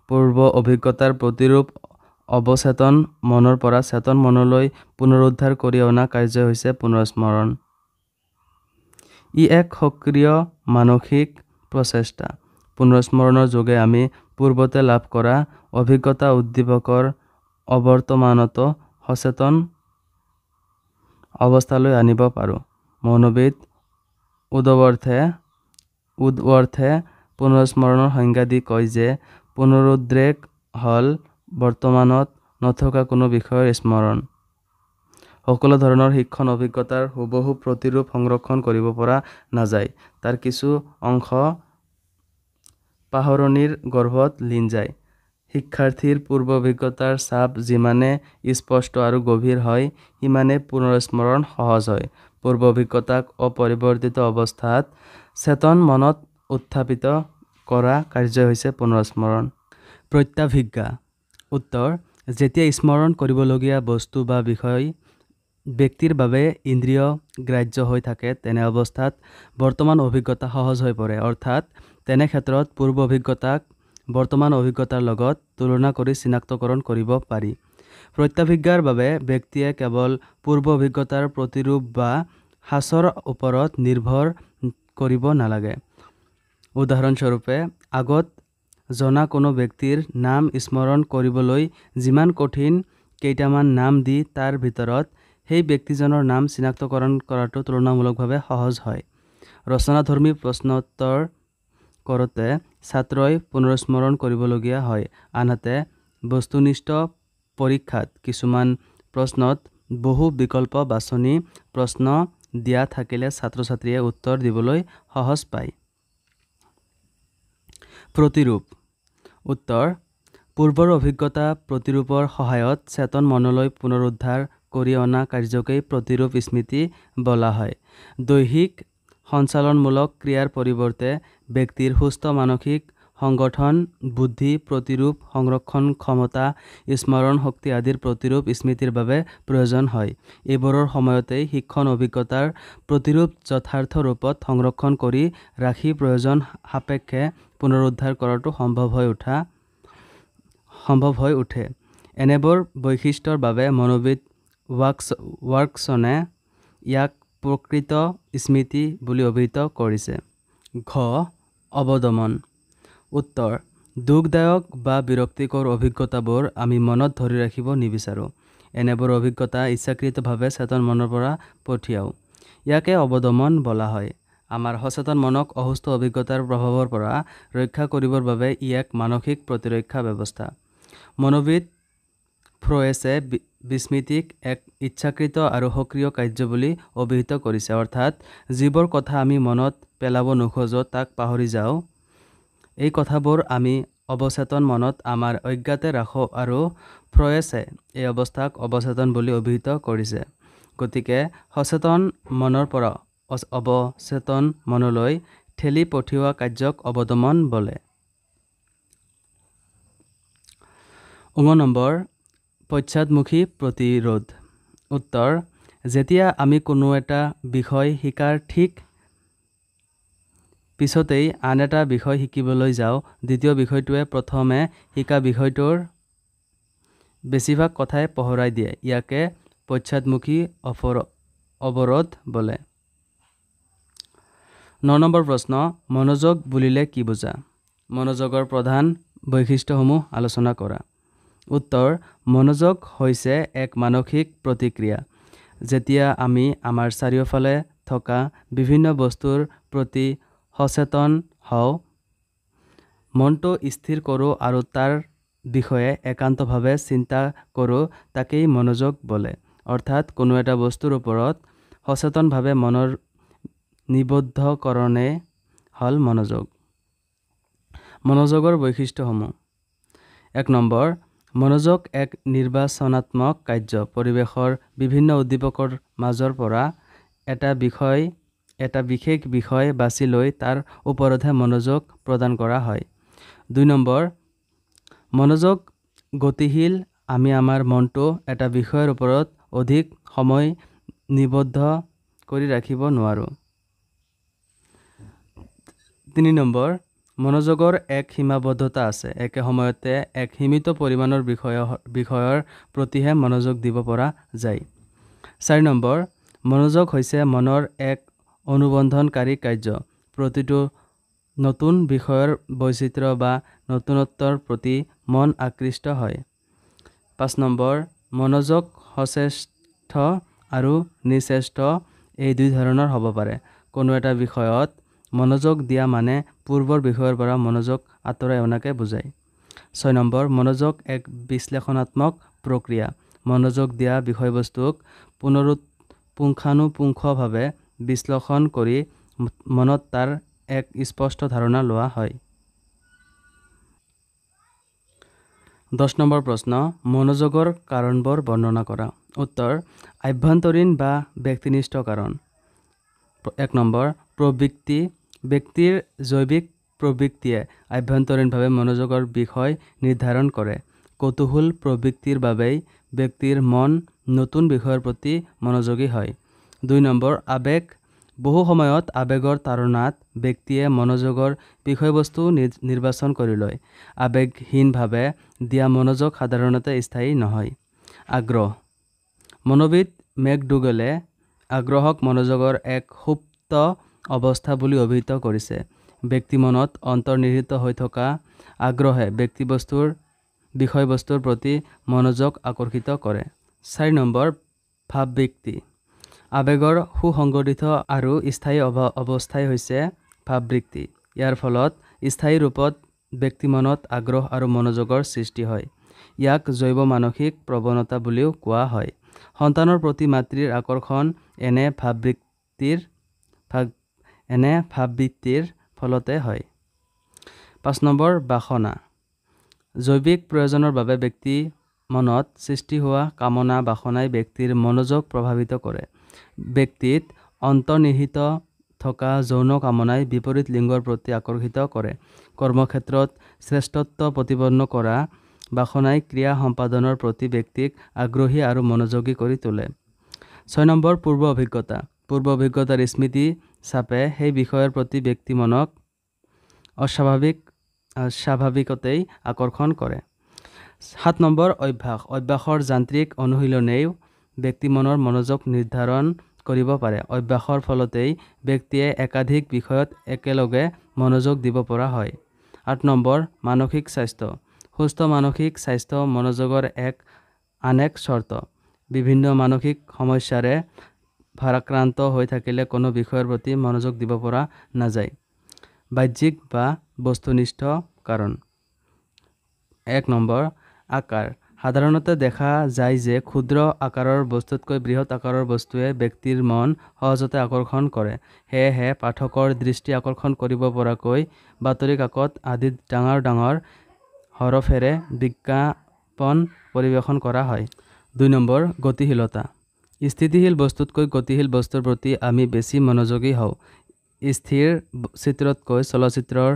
পূৰ্ব অভিজ্ঞতাৰ প্ৰতিৰূপ অৱচেতন মনৰ পৰা চেতন মনলৈ পুনৰুদ্ধাৰ কৰি অনা কাৰ্য হৈছে পুনঃস্মৰণ। ই এক সক্ৰিয় মানসিক প্ৰচেষ্টা। পুনঃস্মৰণৰ যোগে আমি পূৰ্বতে লাভ কৰা অভিজ্ঞতা উদ্দীপকৰ অৱৰ্তমানত সচেতন অৱস্থালৈ আনিব পাৰোঁ। মনোবিদ উডৱৰ্থে পুনঃস্মৰণৰ সংজ্ঞা দি কয় যে পুনৰুদ্ৰেক হ'ল বৰ্তমানত নথকা কোনো বিষয়ৰ স্মৰণ। সকলো ধৰণৰ শিক্ষণ অভিজ্ঞতাৰ হুবহু প্ৰতিৰূপ সংৰক্ষণ কৰিব পৰা নাযায়। তাৰ কিছু অংশ পাহৰণিৰ গৰ্ভত লীন যায়। শিক্ষাৰ্থীৰ পূৰ্ব অভিজ্ঞতাৰ ছাপ যিমানে স্পষ্ট আৰু গভীৰ হয়, সিমানে পুনঃস্মৰণ সহজ হয়। পূৰ্ব অভিজ্ঞতাক অপৰিৱৰ্তিত অৱস্থাত চেতন মনত উত্থাপিত কৰা কাৰ্য হৈছে পুনঃস্মৰণ। প্ৰত্যাভিজ্ঞা। উত্তৰ: যেতিয়া স্মৰণ কৰিবলগীয়া বস্তু বা বিষয় ব্যক্তিৰ বাবে ইন্দ্ৰিয় গ্ৰাহ্য হৈ থাকে, তেনে অৱস্থাত বৰ্তমান অভিজ্ঞতা সহজ হৈ পৰে। অৰ্থাৎ তেনে ক্ষেত্ৰত পূৰ্ব অভিজ্ঞতাক বৰ্তমান অভিজ্ঞতাৰ লগত তুলনা কৰি চিনাক্তকৰণ কৰিব পাৰি। প্ৰত্যাভিজ্ঞাৰ বাবে ব্যক্তিয়ে কেৱল পূৰ্ব অভিজ্ঞতাৰ প্ৰতিৰূপ বা সাঁচৰ ওপৰত নিৰ্ভৰ কৰিব নালাগে। উদাহৰণস্বৰূপে, আগত জনা কোনো ব্যক্তিৰ নাম স্মৰণ কৰিবলৈ যিমান কঠিন, কেইটামান নাম দি তাৰ ভিতৰত সেই ব্যক্তিজনৰ নাম চিনাক্তকৰণ কৰাটো তুলনামূলকভাৱে সহজ হয়। ৰচনাধৰ্মী প্ৰশ্নোত্তৰ কৰোঁতে ছাত্ৰই পুনঃস্মৰণ কৰিবলগীয়া হয়, আনহাতে বস্তুনিষ্ঠ পৰীক্ষাত কিছুমান প্ৰশ্নত বহু বিকল্প বাছনি প্ৰশ্ন দিয়া থাকিলে ছাত্ৰ-ছাত্ৰীয়ে উত্তৰ দিবলৈ সহজ পায়। প্ৰতিৰূপ। উত্তৰ: পূৰ্বৰ অভিজ্ঞতা প্ৰতিৰূপৰ সহায়ত চেতন মনলৈ পুনৰুদ্ধাৰ কৰি অনা কাৰ্যকেই প্ৰতিৰূপ স্মৃতি বোলা হয়। দৈহিক সঞ্চালনমূলক ক্ৰিয়াৰ পৰিৱৰ্তে ব্যক্তিৰ সুস্থ মানসিক সংগঠন, বুদ্ধি, প্ৰতিৰূপ সংৰক্ষণ ক্ষমতা, স্মৰণ শক্তি আদিৰ প্ৰতিৰূপ স্মৃতিৰ বাবে প্ৰয়োজন হয়। এইবোৰৰ সময়তেই শিক্ষণ অভিজ্ঞতাৰ প্ৰতিৰূপ যথাৰ্থ ৰূপত সংৰক্ষণ কৰি ৰাখি প্ৰয়োজন সাপেক্ষে পুনৰুদ্ধাৰ কৰাটো সম্ভৱ হৈ উঠে। এনেবোৰ বৈশিষ্ট্যৰ বাবে মনোবিদ ৱাটছনে ইয়াক প্ৰকৃত স্মৃতি বুলি অভিহিত কৰিছে। ঘ. অৱদমন। উত্তৰ: দুখদায়ক বা বিৰক্তিকৰ অভিজ্ঞতাবোৰ আমি মনত ধৰি ৰাখিব নিবিচাৰোঁ। এনেবোৰ অভিজ্ঞতা ইচ্ছাকৃতভাৱে চেতন মনৰ পৰা পঠিয়াওঁ। ইয়াকে অৱদমন বোলা হয়। আমাৰ সচেতন মনক অসুস্থ অভিজ্ঞতাৰ প্ৰভাৱৰ পৰা ৰক্ষা কৰিবৰ বাবে ই এক মানসিক প্ৰতিৰক্ষা ব্যৱস্থা। মনোবিদ ফ্ৰয়েছে বিস্মৃতিক এক ইচ্ছাকৃত আৰু সক্ৰিয় কাৰ্য বুলি অভিহিত কৰিছে, অৰ্থাৎ যিবোৰ কথা আমি মনত পেলাব নোখোজো তাক পাহৰি যাওঁ। এই কথাবোৰ আমি অৱচেতন মনত আমাৰ অজ্ঞাতে ৰাখোঁ আৰু ফ্ৰয়েছে এই অৱস্থাক অৱচেতন বুলি অভিহিত কৰিছে। গতিকে সচেতন মনৰ পৰা অৱচেতন মনলৈ ঠেলি পঠিওৱা কাৰ্যক অৱদমন বোলে। 9 পশ্চাদমুখী প্ৰতিৰোধ। উত্তৰ: যেতিয়া আমি কোনো এটা বিষয় শিকাৰ ঠিক পিছতেই আন এটা বিষয় শিকিবলৈ যাওঁ, দ্বিতীয় বিষয়টোৱে প্ৰথমে শিকা বিষয়টোৰ বেছিভাগ কথাই পোহৰাই দিয়ে। ইয়াকে পশ্চাদমুখী অৱৰোধ বোলে। 9 নম্বৰ প্ৰশ্ন, মনোযোগ বুলিলে কি বুজা? মনোযোগৰ প্ৰধান বৈশিষ্ট্যসমূহ আলোচনা কৰা। উত্তৰ: মনোযোগ হৈছে এক মানসিক প্ৰতিক্ৰিয়া। যেতিয়া আমি আমাৰ চাৰিওফালে থকা বিভিন্ন বস্তুৰ প্ৰতি সচেতন হওঁ, মনটো স্থিৰ কৰোঁ আৰু তাৰ বিষয়ে একান্তভাৱে চিন্তা কৰোঁ, তাকেই মনোযোগ বোলে। অৰ্থাৎ কোনো এটা বস্তুৰ ওপৰত সচেতনভাৱে মনৰ নিবদ্ধকৰণেই হ'ল মনোযোগ। মনোযোগৰ বৈশিষ্ট্যসমূহ। 1 নম্বৰ, মনোযোগ এক নিৰ্বাচনাত্মক কাৰ্য। পৰিৱেশৰ বিভিন্ন উদ্দীপকৰ মাজৰ পৰা এটা বিশেষ বিষয় বাছি লৈ তাৰ ওপৰতহে মনোযোগ প্ৰদান কৰা হয়। 2 নম্বৰ, মনোযোগ গতিশীল। আমি আমাৰ মনটো এটা বিষয়ৰ ওপৰত অধিক সময় নিবদ্ধ কৰি ৰাখিব নোৱাৰোঁ। 3 নম্বৰ, মনোযোগৰ এক সীমাবদ্ধতা আছে। একে সময়তে এক সীমিত পৰিমাণৰ বিষয়ৰ প্ৰতিহে মনোযোগ দিব পৰা যায়। 4 নম্বৰ, মনোযোগ হৈছে মনৰ এক অনুবন্ধনকাৰী কাৰ্য। প্ৰতিটো নতুন বিষয়ৰ বৈচিত্ৰ্য বা নতুনত্বৰ প্ৰতি মন আকৃষ্ট হয়। 5 নম্বৰ, মনোযোগ সচেষ্ট আৰু নিচেষ্ট এই দুই ধৰণৰ হ'ব পাৰে। কোনো এটা বিষয়ত মনোযোগ দিয়া মানে পূৰ্বৰ বিষয়ৰ পৰা মনোযোগ আঁতৰাই অনাকে বুজায়। 6 নম্বৰ, মনোযোগ এক বিশ্লেষণাত্মক প্ৰক্ৰিয়া। মনোযোগ দিয়া বিষয়বস্তুক পুংখানুপুংখভাৱে বিশ্লেষণ কৰি মনত তাৰ এক স্পষ্ট ধাৰণা লোৱা হয়। 10 নম্বৰ প্ৰশ্ন, মনোযোগৰ কাৰণবোৰ বৰ্ণনা কৰা। উত্তৰ: আভ্যন্তৰীণ বা ব্যক্তিনিষ্ঠ কাৰণ। 1 নম্বৰ, প্ৰবৃত্তি। ব্যক্তিৰ জৈৱিক প্ৰবৃত্তিয়ে আভ্যন্তৰীণভাৱে মনোযোগৰ বিষয় নিৰ্ধাৰণ কৰে। কৌতূহল প্ৰবৃত্তিৰ বাবেই ব্যক্তিৰ মন নতুন বিষয়ৰ প্ৰতি মনোযোগী হয়। 2 নম্বৰ, আৱেগ। বহু সময়ত আৱেগৰ তাড়নাত ব্যক্তিয়ে মনোযোগৰ বিষয়বস্তু নিৰ্বাচন কৰি লয়। আৱেগহীনভাৱে দিয়া মনোযোগ সাধাৰণতে স্থায়ী নহয়। আগ্ৰহ। মনোবিদ মেকডোগেলে আগ্ৰহক মনোযোগৰ এক সুপ্ত অৱস্থা বুলি অভিহিত কৰিছে। ব্যক্তি মনত অন্তৰ্নিহিত হৈ থকা আগ্ৰহে বিষয়বস্তুৰ প্ৰতি মনোযোগ আকৰ্ষিত কৰে। 4 নম্বৰ, ভাববৃত্তি। আৱেগৰ সুসংগঠিত আৰু স্থায়ী অৱস্থাই হৈছে ভাববৃত্তি। ইয়াৰ ফলত স্থায়ী ৰূপত ব্যক্তিমনত আগ্ৰহ আৰু মনোযোগৰ সৃষ্টি হয়। ইয়াক জৈৱ মানসিক প্ৰৱণতা বুলিও কোৱা হয়। সন্তানৰ প্ৰতি মাতৃৰ আকৰ্ষণ এনে ভাববৃত্তিৰ ফলতে হয়। 5 নম্বৰ, বাসনা। জৈৱিক প্ৰয়োজনৰ বাবে ব্যক্তি মনত সৃষ্টি হোৱা কামনা বাসনাই ব্যক্তিৰ মনোযোগ প্ৰভাৱিত কৰে। ব্যক্তিত অন্তৰ্নিহিত থকা যৌন কামনাই বিপৰীত লিংগৰ প্ৰতি আকৰ্ষিত কৰে। কৰ্মক্ষেত্ৰত শ্ৰেষ্ঠত্ব প্ৰতিপন্ন কৰা বাসনাই ক্ৰিয়া সম্পাদনৰ প্ৰতি ব্যক্তিক আগ্ৰহী আৰু মনোযোগী কৰি তোলে। 6 নম্বৰ, পূৰ্ব অভিজ্ঞতা। পূৰ্ব অভিজ্ঞতাৰ স্মৃতি চাপে সেই বিষয়ৰ প্ৰতি ব্যক্তি মনক স্বাভাৱিকতেই আকৰ্ষণ কৰে। 7 নম্বৰ, অভ্যাস। অভ্যাসৰ যান্ত্ৰিক অনুশীলনেও ব্যক্তি মনৰ মনোযোগ নিৰ্ধাৰণ কৰিব পাৰে। অভ্যাসৰ ফলতেই ব্যক্তিয়ে একাধিক বিষয়ত একেলগে মনোযোগ দিব পৰা হয়। 8 নম্বৰ, মানসিক স্বাস্থ্য। সুস্থ মানসিক স্বাস্থ্য মনোযোগৰ আন এক চৰ্ত। বিভিন্ন মানসিক সমস্যাৰে ভাৰাক্ৰান্ত হৈ থাকিলে কোনো বিষয়ৰ প্ৰতি মনোযোগ দিব পৰা নাযায়। বাহ্যিক বা বস্তুনিষ্ঠ কাৰণ। 1 নম্বৰ আকাৰ। সাধাৰণতে দেখা যায় যে ক্ষুদ্ৰ আকাৰৰ বস্তুতকৈ বৃহৎ আকাৰৰ বস্তুৱে ব্যক্তিৰ মন সহজতে আকৰ্ষণ কৰে। সেয়েহে পাঠকৰ দৃষ্টি আকৰ্ষণ কৰিব পৰাকৈ বাতৰি কাকত আদিত ডাঙৰ ডাঙৰ হৰফেৰে বিজ্ঞাপন পৰিৱেশন কৰা হয়। 2 নম্বৰ গতিশীলতা। স্থিতিশীল বস্তুতকৈ গতিশীল বস্তুৰ প্ৰতি আমি বেছি মনোযোগী হওঁ। স্থিৰ চিত্ৰতকৈ চলচ্চিত্ৰৰ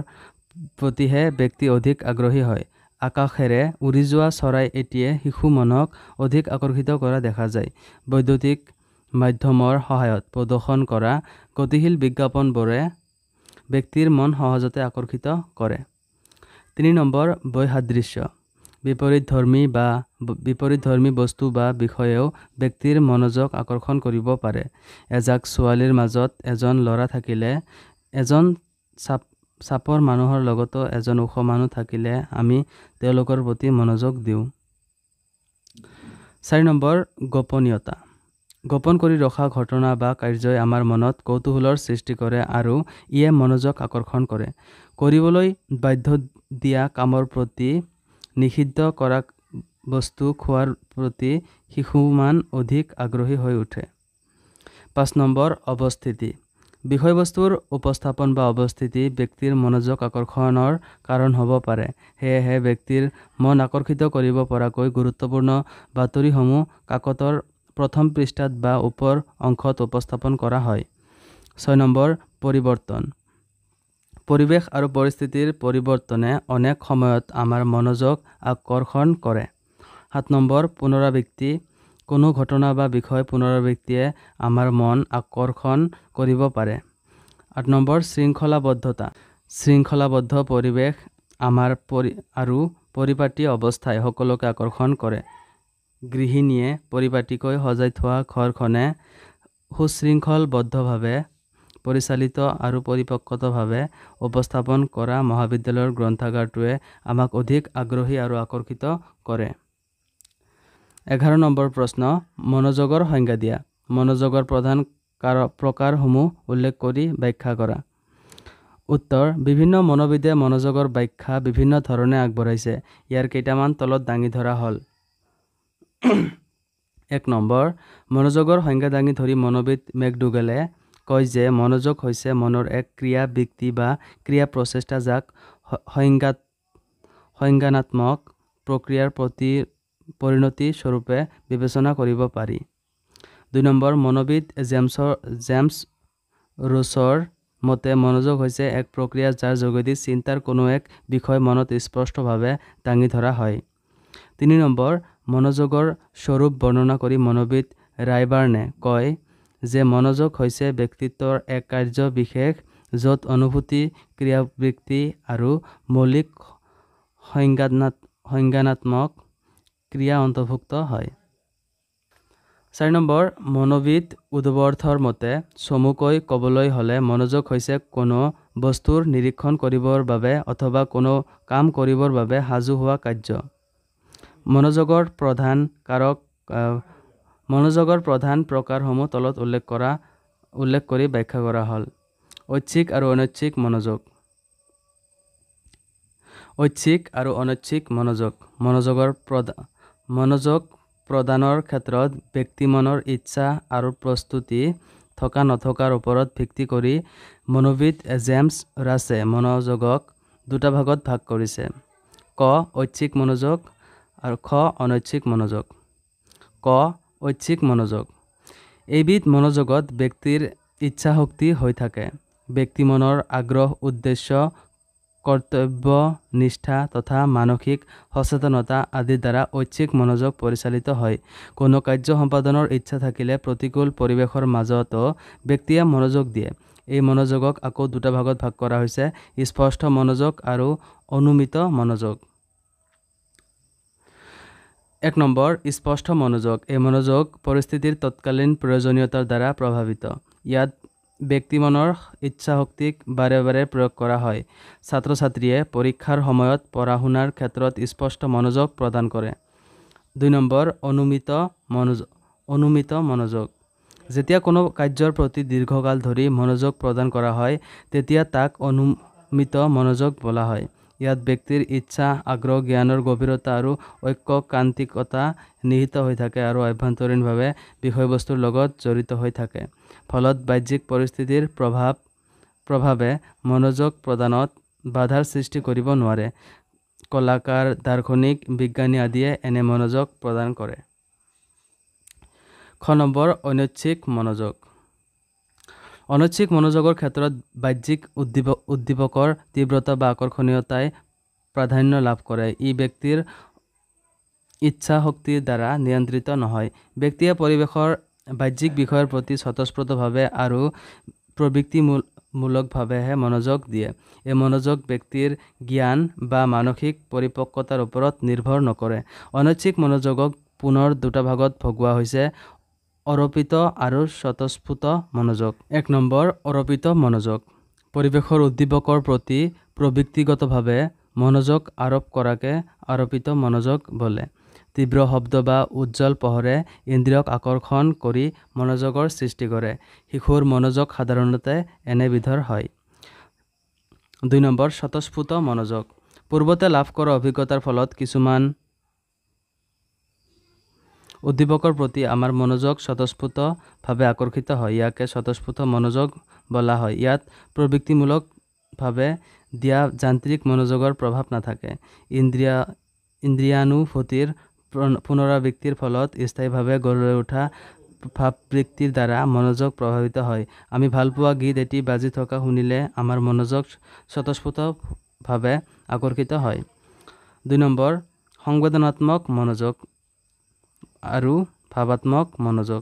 প্ৰতিহে ব্যক্তি অধিক আগ্ৰহী হয়। আকাশেৰে উৰি যোৱা চৰাই এটিয়ে শিশু মনক অধিক আকৰ্ষিত কৰা দেখা যায়। বৈদ্যুতিক মাধ্যমৰ সহায়ত প্ৰদৰ্শন কৰা গতিশীল বিজ্ঞাপনবোৰে ব্যক্তিৰ মন সহজতে আকৰ্ষিত কৰে। 3 নম্বৰ বৈসাদৃশ্য। বিপৰীতধৰ্মী বস্তু বা বিষয়েও ব্যক্তিৰ মনোযোগ আকৰ্ষণ কৰিব পাৰে। এজাক ছোৱালীৰ মাজত এজন ল'ৰা থাকিলে, এজন চাপৰ মানুহৰ লগতো এজন ওখ মানুহ থাকিলে আমি তেওঁলোকৰ প্ৰতি মনোযোগ দিওঁ। 4 নম্বৰ গোপনীয়তা। গোপন কৰি ৰখা ঘটনা বা কাৰ্যই আমাৰ মনত কৌতূহলৰ সৃষ্টি কৰে আৰু ইয়ে মনোযোগ আকৰ্ষণ কৰে। কৰিবলৈ বাধ্য দিয়া কামৰ প্ৰতি, নিষিদ্ধ কৰা বস্তু খোৱাৰ প্ৰতি শিশুমান অধিক আগ্ৰহী হৈ উঠে। 5 নম্বৰ অৱস্থিতি। বিষয়বস্তুৰ উপস্থাপন বা অৱস্থিতি ব্যক্তিৰ মনোযোগ আকৰ্ষণৰ কাৰণ হ'ব পাৰে। সেয়েহে ব্যক্তিৰ মন আকৰ্ষিত কৰিব পৰাকৈ গুৰুত্বপূৰ্ণ বাতৰিসমূহ কাকতৰ প্ৰথম পৃষ্ঠাত বা ওপৰ অংশত উপস্থাপন কৰা হয়। 6 নম্বৰ পৰিৱৰ্তন। পৰিৱেশ আৰু পৰিস্থিতিৰ পৰিৱৰ্তনে অনেক সময়ত আমাৰ মনোযোগ আকৰ্ষণ কৰে। 7 নম্বৰ পুনৰাবৃত্তি। কোনো ঘটনা বা বিষয় পুনৰাবৃত্তিয়ে আমাৰ মন আকৰ্ষণ কৰিব পাৰে। 8 নম্বৰ শৃংখলাবদ্ধতা। শৃংখলাবদ্ধ পৰিৱেশ আৰু পৰিপাটি অৱস্থাই সকলোকে আকৰ্ষণ কৰে। গৃহিণীয়ে পৰিপাটিকৈ সজাই থোৱা ঘৰখনে সুশৃংখলবদ্ধভাৱে পৰিচালিত আৰু পৰিপক্কভাৱে উপস্থাপন কৰা মহাবিদ্যালয়ৰ গ্ৰন্থাগাৰটোৱে আমাক অধিক আগ্ৰহী আৰু আকৰ্ষিত কৰে। 11 নম্বৰ প্ৰশ্ন। মনোযোগৰ সংজ্ঞা দিয়া। মনোযোগৰ প্ৰধান প্ৰকাৰসমূহ উল্লেখ কৰি ব্যাখ্যা কৰা। উত্তৰ। বিভিন্ন মনোবিদে মনোযোগৰ ব্যাখ্যা বিভিন্ন ধৰণে আগবঢ়াইছে। ইয়াৰ কেইটামান তলত দাঙি ধৰা হ'ল। 1 নম্বৰ মনোযোগৰ সংজ্ঞা দাঙি ধৰি মনোবিদ মেকডোগেলে কয় যে মনোযোগ হৈছে মনৰ এক ক্ৰিয়া বৃত্তি বা ক্ৰিয়া প্ৰচেষ্টা যাক সংজ্ঞানাত্মক প্ৰক্ৰিয়াৰ পৰিণতি স্বৰূপে বিবেচনা কৰিব পাৰি। 2 নম্বৰ মনোবিদ জেমছ ৰোছৰ মতে মনোযোগ হৈছে এক প্ৰক্ৰিয়া যাৰ যোগেদি চিন্তাৰ কোনো এক বিষয় মনত স্পষ্টভাৱে দাঙি ধৰা হয়। 3 নম্বৰ মনোযোগৰ স্বৰূপ বৰ্ণনা কৰি মনোবিদ ৰায়বাৰ্ণে কয় যে মনোযোগ হৈছে ব্যক্তিত্বৰ এক কাৰ্য বিশেষ য'ত অনুভূতি, ক্ৰিয়াবৃত্তি আৰু মৌলিক সংজ্ঞানাত্মক ক্ৰিয়া অন্তৰ্ভুক্ত হয়। 4 নম্বৰ মনোবিদ উদ্বৰ্থৰ মতে চমুকৈ ক'বলৈ হ'লে মনোযোগ হৈছে কোনো বস্তুৰ নিৰীক্ষণ কৰিবৰ বাবে অথবা কোনো কাম কৰিবৰ বাবে সাজু হোৱা কাৰ্য। মনোযোগৰ প্ৰধান প্ৰকাৰসমূহ তলত উল্লেখ কৰি ব্যাখ্যা কৰা হ'ল। ঐচ্ছিক আৰু অনৈচ্ছিক মনোযোগ। ঐচ্ছিক আৰু অনৈচ্ছিক মনোযোগ। মনোযোগ প্ৰদানৰ ক্ষেত্ৰত ব্যক্তিমনৰ ইচ্ছা আৰু প্ৰস্তুতি থকা নথকাৰ ওপৰত ভিত্তি কৰি মনোবিদ জেমছ ৰাছে মনোযোগক 2টা ভাগত ভাগ কৰিছে। ক ঐচ্ছিক মনোযোগ আৰু খ অনৈচ্ছিক মনোযোগ। ক ঐচ্ছিক মনোযোগ। এইবিধ মনোযোগত ব্যক্তিৰ ইচ্ছাশক্তি হৈ থাকে। ব্যক্তিমনৰ আগ্ৰহ, উদ্দেশ্য, কৰ্তব্যনিষ্ঠা তথা মানসিক সচেতনতা আদিৰ দ্বাৰা ঐচ্ছিক মনোযোগ পৰিচালিত হয়। কোনো কাৰ্য সম্পাদনৰ ইচ্ছা থাকিলে প্ৰতিকূল পৰিৱেশৰ মাজতো ব্যক্তিয়ে মনোযোগ দিয়ে। এই মনোযোগক আকৌ 2টা ভাগত ভাগ কৰা হৈছে: স্পষ্ট মনোযোগ আৰু অনুমিত মনোযোগ। 1 নম্বৰ স্পষ্ট মনোযোগ। এই মনোযোগ পৰিস্থিতিৰ তৎকালীন প্ৰয়োজনীয়তাৰ দ্বাৰা প্ৰভাৱিত। ইয়াত ব্যক্তিমনৰ ইচ্ছাশক্তিক বাৰে বাৰে প্ৰয়োগ কৰা হয়। ছাত্ৰ-ছাত্ৰীয়ে পৰীক্ষাৰ সময়ত পঢ়া-শুনাৰ ক্ষেত্ৰত স্পষ্ট মনোযোগ প্ৰদান কৰে। 2 নম্বৰ অনুমিত মনোযোগ। যেতিয়া কোনো কাৰ্যৰ প্ৰতি দীৰ্ঘকাল ধৰি মনোযোগ প্ৰদান কৰা হয় তেতিয়া তাক অনুমিত মনোযোগ বোলা হয়। ইয়াত ব্যক্তিৰ ইচ্ছা, আগ্ৰহ, জ্ঞানৰ গভীৰতা আৰু ঐক্যকান্তিকতা নিহিত হৈ থাকে আৰু আভ্যন্তৰীণভাৱে বিষয়বস্তুৰ লগত জড়িত হৈ থাকে। ফলত বাহ্যিক পৰিস্থিতিৰ প্ৰভাৱে মনোযোগ প্ৰদানত বাধাৰ সৃষ্টি কৰিব নোৱাৰে। কলাকাৰ, দাৰ্শনিক, বিজ্ঞানী আদিয়ে এনে মনোযোগ প্ৰদান কৰে। খ নম্বৰ, অনৈচ্ছিক মনোযোগ। অনৈচ্ছিক মনোযোগৰ ক্ষেত্ৰত বাহ্যিক উদ্দীপকৰ তীব্ৰতা বা আকৰ্ষণীয়তাই প্ৰাধান্য লাভ কৰে। ই ব্যক্তিৰ ইচ্ছা শক্তিৰ দ্বাৰা নিয়ন্ত্ৰিত নহয়। ব্যক্তিয়ে পৰিৱেশৰ বাহ্যিক বিষয়ৰ প্ৰতি স্বতঃস্ফূৰ্তভাৱে আৰু প্ৰবৃত্তিমূলকভাৱেহে মনোযোগ দিয়ে। এই মনোযোগ ব্যক্তিৰ জ্ঞান বা মানসিক পৰিপক্কতাৰ ওপৰত নিৰ্ভৰ নকৰে। অনৈচ্ছিক মনোযোগক পুনৰ দুটা ভাগত ভগোৱা হৈছে: অৰ্পিত আৰু স্বতঃস্ফূৰ্ত মনোযোগ। ১ নম্বৰ, অৰ্পিত মনোযোগ। পৰিৱেশৰ উদ্দীপকৰ প্ৰতি প্ৰবৃত্তিগতভাৱে মনোযোগ আৰোপ কৰাকে অৰ্পিত মনোযোগ বোলে। তীব্ৰ শব্দ বা উজ্জ্বল পোহৰে ইন্দ্ৰিয়ক আকৰ্ষণ কৰি মনোযোগৰ সৃষ্টি কৰে। শিশুৰ মনোযোগ সাধাৰণতে এনেবিধৰ হয়। ২ নম্বৰ, স্বতঃস্ফূৰ্ত মনোযোগ। পূৰ্বতে লাভ কৰা অভিজ্ঞতাৰ ফলত কিছুমান উদ্দীপকৰ প্ৰতি আমাৰ মনোযোগ স্বতঃস্ফূৰ্তভাৱে আকৰ্ষিত হয়। ইয়াকে স্বতঃস্ফূৰ্ত মনোযোগ বোলা হয়। ইয়াত প্ৰবৃত্তিমূলকভাৱে দিয়া যান্ত্ৰিক মনোযোগৰ প্ৰভাৱ নাথাকে। ইন্দ্ৰিয়ানুভূতিৰ পুনৰাবৃত্তিৰ ফলত স্থায়ীভাৱে গঢ় লৈ উঠা ভাববৃত্তিৰ দ্বাৰা মনোযোগ প্ৰভাৱিত হয়। আমি ভালপোৱা গীত এটি বাজি থকা শুনিলে আমাৰ মনোযোগ স্বতঃস্ফূৰ্তভাৱে আকৰ্ষিত হয়। ২ নম্বৰ, সংবেদনাত্মক মনোযোগ আৰু ভাৱাত্মক মনোযোগ।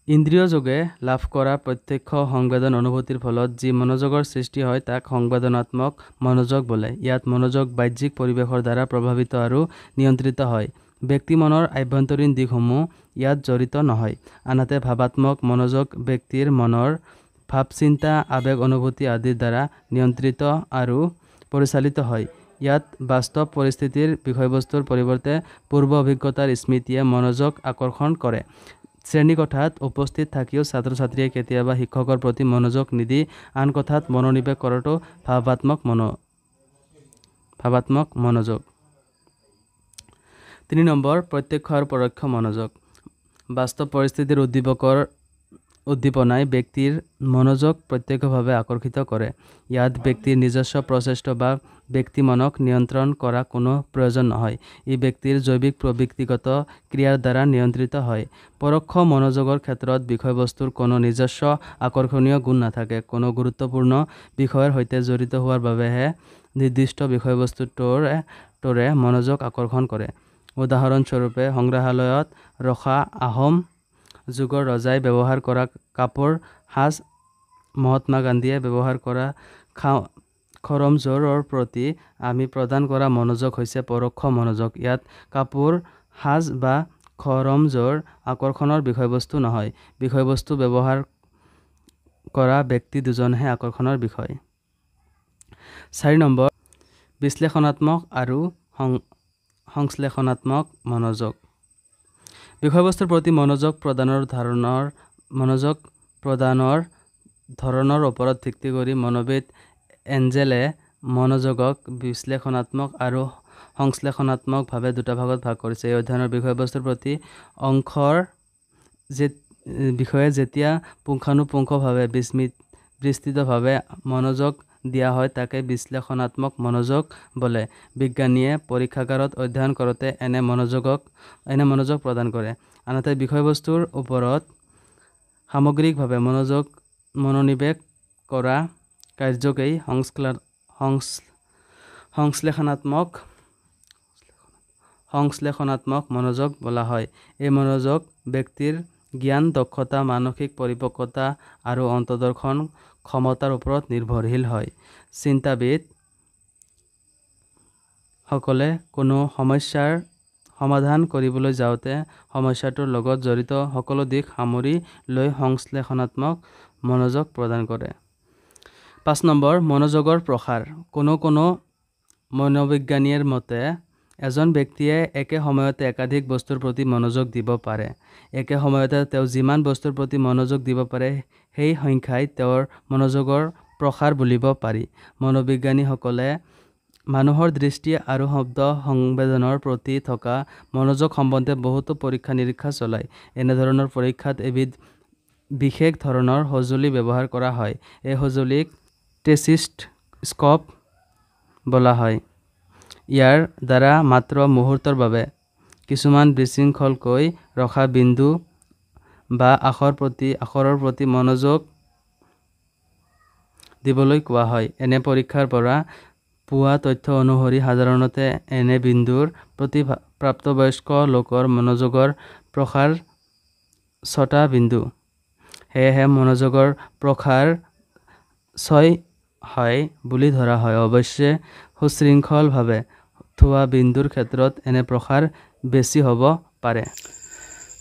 ইন্দ্ৰিয়যোগে লাভ কৰা প্ৰত্যক্ষ সংবেদন অনুভূতিৰ ফলত যি মনোযোগৰ সৃষ্টি হয় তাক সংবেদনাত্মক মনোযোগ বোলে। ইয়াত মনোযোগ বাহ্যিক পৰিৱেশৰ দ্বাৰা প্ৰভাৱিত আৰু নিয়ন্ত্ৰিত হয়। ব্যক্তি মনৰ আভ্যন্তৰীণ দিশসমূহ ইয়াত জড়িত নহয়। আনহাতে ভাৱাত্মক মনোযোগ ব্যক্তিৰ মনৰ ভাৱ, চিন্তা, আৱেগ, অনুভূতি আদিৰ দ্বাৰা নিয়ন্ত্ৰিত আৰু পৰিচালিত হয়। ইয়াত বাস্তৱ পৰিস্থিতিৰ বিষয়বস্তুৰ পৰিৱৰ্তে পূৰ্ব অভিজ্ঞতাৰ স্মৃতিয়ে মনোযোগ আকৰ্ষণ কৰে। শ্ৰেণীকোঠাত উপস্থিত থাকিও ছাত্ৰ-ছাত্ৰীয়ে কেতিয়াবা শিক্ষকৰ প্ৰতি মনোযোগ নিদি আন কথাত মনোনিৱেশ কৰাটো ভাৱাত্মক মনোযোগ। ৩ নম্বৰ, প্ৰত্যক্ষ আৰু পৰোক্ষ মনোযোগ। বাস্তৱ পৰিস্থিতিৰ উদ্দীপনাই ব্যক্তিৰ মনোযোগ প্ৰত্যক্ষভাৱে আকৰ্ষিত কৰে। ইয়াত ব্যক্তিৰ নিজস্ব প্ৰচেষ্টা বা ব্যক্তিমনক নিয়ন্ত্ৰণ কৰা কোনো প্ৰয়োজন নহয়। ই ব্যক্তিৰ জৈৱিক প্ৰবৃত্তিগত ক্ৰিয়াৰ দ্বাৰা নিয়ন্ত্ৰিত হয়। পৰোক্ষ মনোযোগৰ ক্ষেত্ৰত বিষয়বস্তুৰ কোনো নিজস্ব আকৰ্ষণীয় গুণ নাথাকে। কোনো গুৰুত্বপূৰ্ণ বিষয়ৰ সৈতে জড়িত হোৱাৰ বাবেহে নিৰ্দিষ্ট বিষয়বস্তুটোৰে মনোযোগ আকৰ্ষণ কৰে। উদাহৰণস্বৰূপে, সংগ্ৰহালয়ত ৰখা আহোম যুগৰ ৰজাই ব্যৱহাৰ কৰা কাপোৰ, সাজ, মহাত্মা গান্ধীয়ে ব্যৱহাৰ কৰা খৰমজোৰৰ প্ৰতি আমি প্ৰদান কৰা মনোযোগ হৈছে পৰোক্ষ মনোযোগ। ইয়াত কাপোৰ, সাজ বা খৰমজোৰ আকৰ্ষণৰ বিষয়বস্তু নহয়। বিষয়বস্তু ব্যৱহাৰ কৰা ব্যক্তি দুজনহে আকৰ্ষণৰ বিষয়। ৪ নম্বৰ, বিশ্লেষণাত্মক আৰু সংশ্লেষণাত্মক মনোযোগ। বিষয়বস্তুৰ প্ৰতি মনোযোগ প্ৰদানৰ ধৰণৰ ওপৰত ভিত্তি কৰি মনোবিদ এঞ্জেলে মনোযোগক বিশ্লেষণাত্মক আৰু সংশ্লেষণাত্মকভাৱে দুটা ভাগত ভাগ কৰিছে। এই অধ্যয়নৰ বিষয়বস্তুৰ প্ৰতি অংশৰ বিষয়ে যেতিয়া পুংখানুপুংখভাৱে বিস্তৃতভাৱে মনোযোগ দিয়া হয় তাকে বিশ্লেষণাত্মক মনোযোগ বোলে। বিজ্ঞানীয়ে পৰীক্ষাগাৰত অধ্যয়ন কৰোঁতে এনে মনোযোগ প্ৰদান কৰে। আনহাতে বিষয়বস্তুৰ ওপৰত সামগ্ৰিকভাৱে মনোনিৱেশ কৰা কাৰ্যকেই সংশ্লেষণাত্মক মনোযোগ বোলা হয়। এই মনোযোগ ব্যক্তিৰ জ্ঞান, দক্ষতা, মানসিক পৰিপক্কতা আৰু অন্তৰ্দৰ্শন ক্ষমতাৰ ওপৰত নিৰ্ভৰশীল হয়। চিন্তাবিদ সকলে কোনো সমস্যাৰ সমাধান কৰিবলৈ যাওঁতে সমস্যাটোৰ লগত জড়িত সকলো দিশ সামৰি লৈ সংশ্লেষণাত্মক মনোযোগ প্ৰদান কৰে। ৫ নম্বৰ, মনোযোগৰ প্ৰসাৰ। কোনো মনোবিজ্ঞানীৰ মতে এজন ব্যক্তিয়ে একে সময়তে একাধিক বস্তুৰ প্ৰতি মনোযোগ দিব পাৰে। একে সময়তে তেওঁ যিমান বস্তুৰ প্ৰতি মনোযোগ দিব পাৰে সেই সংখ্যাই তেওঁৰ মনোযোগৰ প্ৰসাৰ বুলিব পাৰি। মনোবিজ্ঞানীসকলে মানুহৰ দৃষ্টি আৰু শব্দ সংবেদনৰ প্ৰতি থকা মনোযোগ সম্বন্ধে বহুতো পৰীক্ষা নিৰীক্ষা চলায়। এনেধৰণৰ পৰীক্ষাত এবিধ বিশেষ ধৰণৰ সঁজুলি ব্যৱহাৰ কৰা হয়। এই সঁজুলিক টেচিস্ক'প বোলা হয়। ইয়াৰ দ্বাৰা মাত্ৰ মুহূৰ্তৰ বাবে কিছুমান বিশৃংখলকৈ ৰখা বিন্দু বা আখৰৰ প্ৰতি মনোযোগ দিবলৈ কোৱা হয়। এনে পৰীক্ষাৰ পৰা পোৱা তথ্য অনুসৰি সাধাৰণতে এনে বিন্দুৰ প্ৰতি প্ৰাপ্তবয়স্ক লোকৰ মনোযোগৰ প্ৰসাৰ 6টা বিন্দু। সেয়েহে মনোযোগৰ প্ৰসাৰ 6 হয় বুলি ধৰা হয়। অৱশ্যে সুশৃংখলভাৱে থোৱা বিন্দুৰ ক্ষেত্ৰত এনে প্ৰসাৰ বেছি হ'ব পাৰে।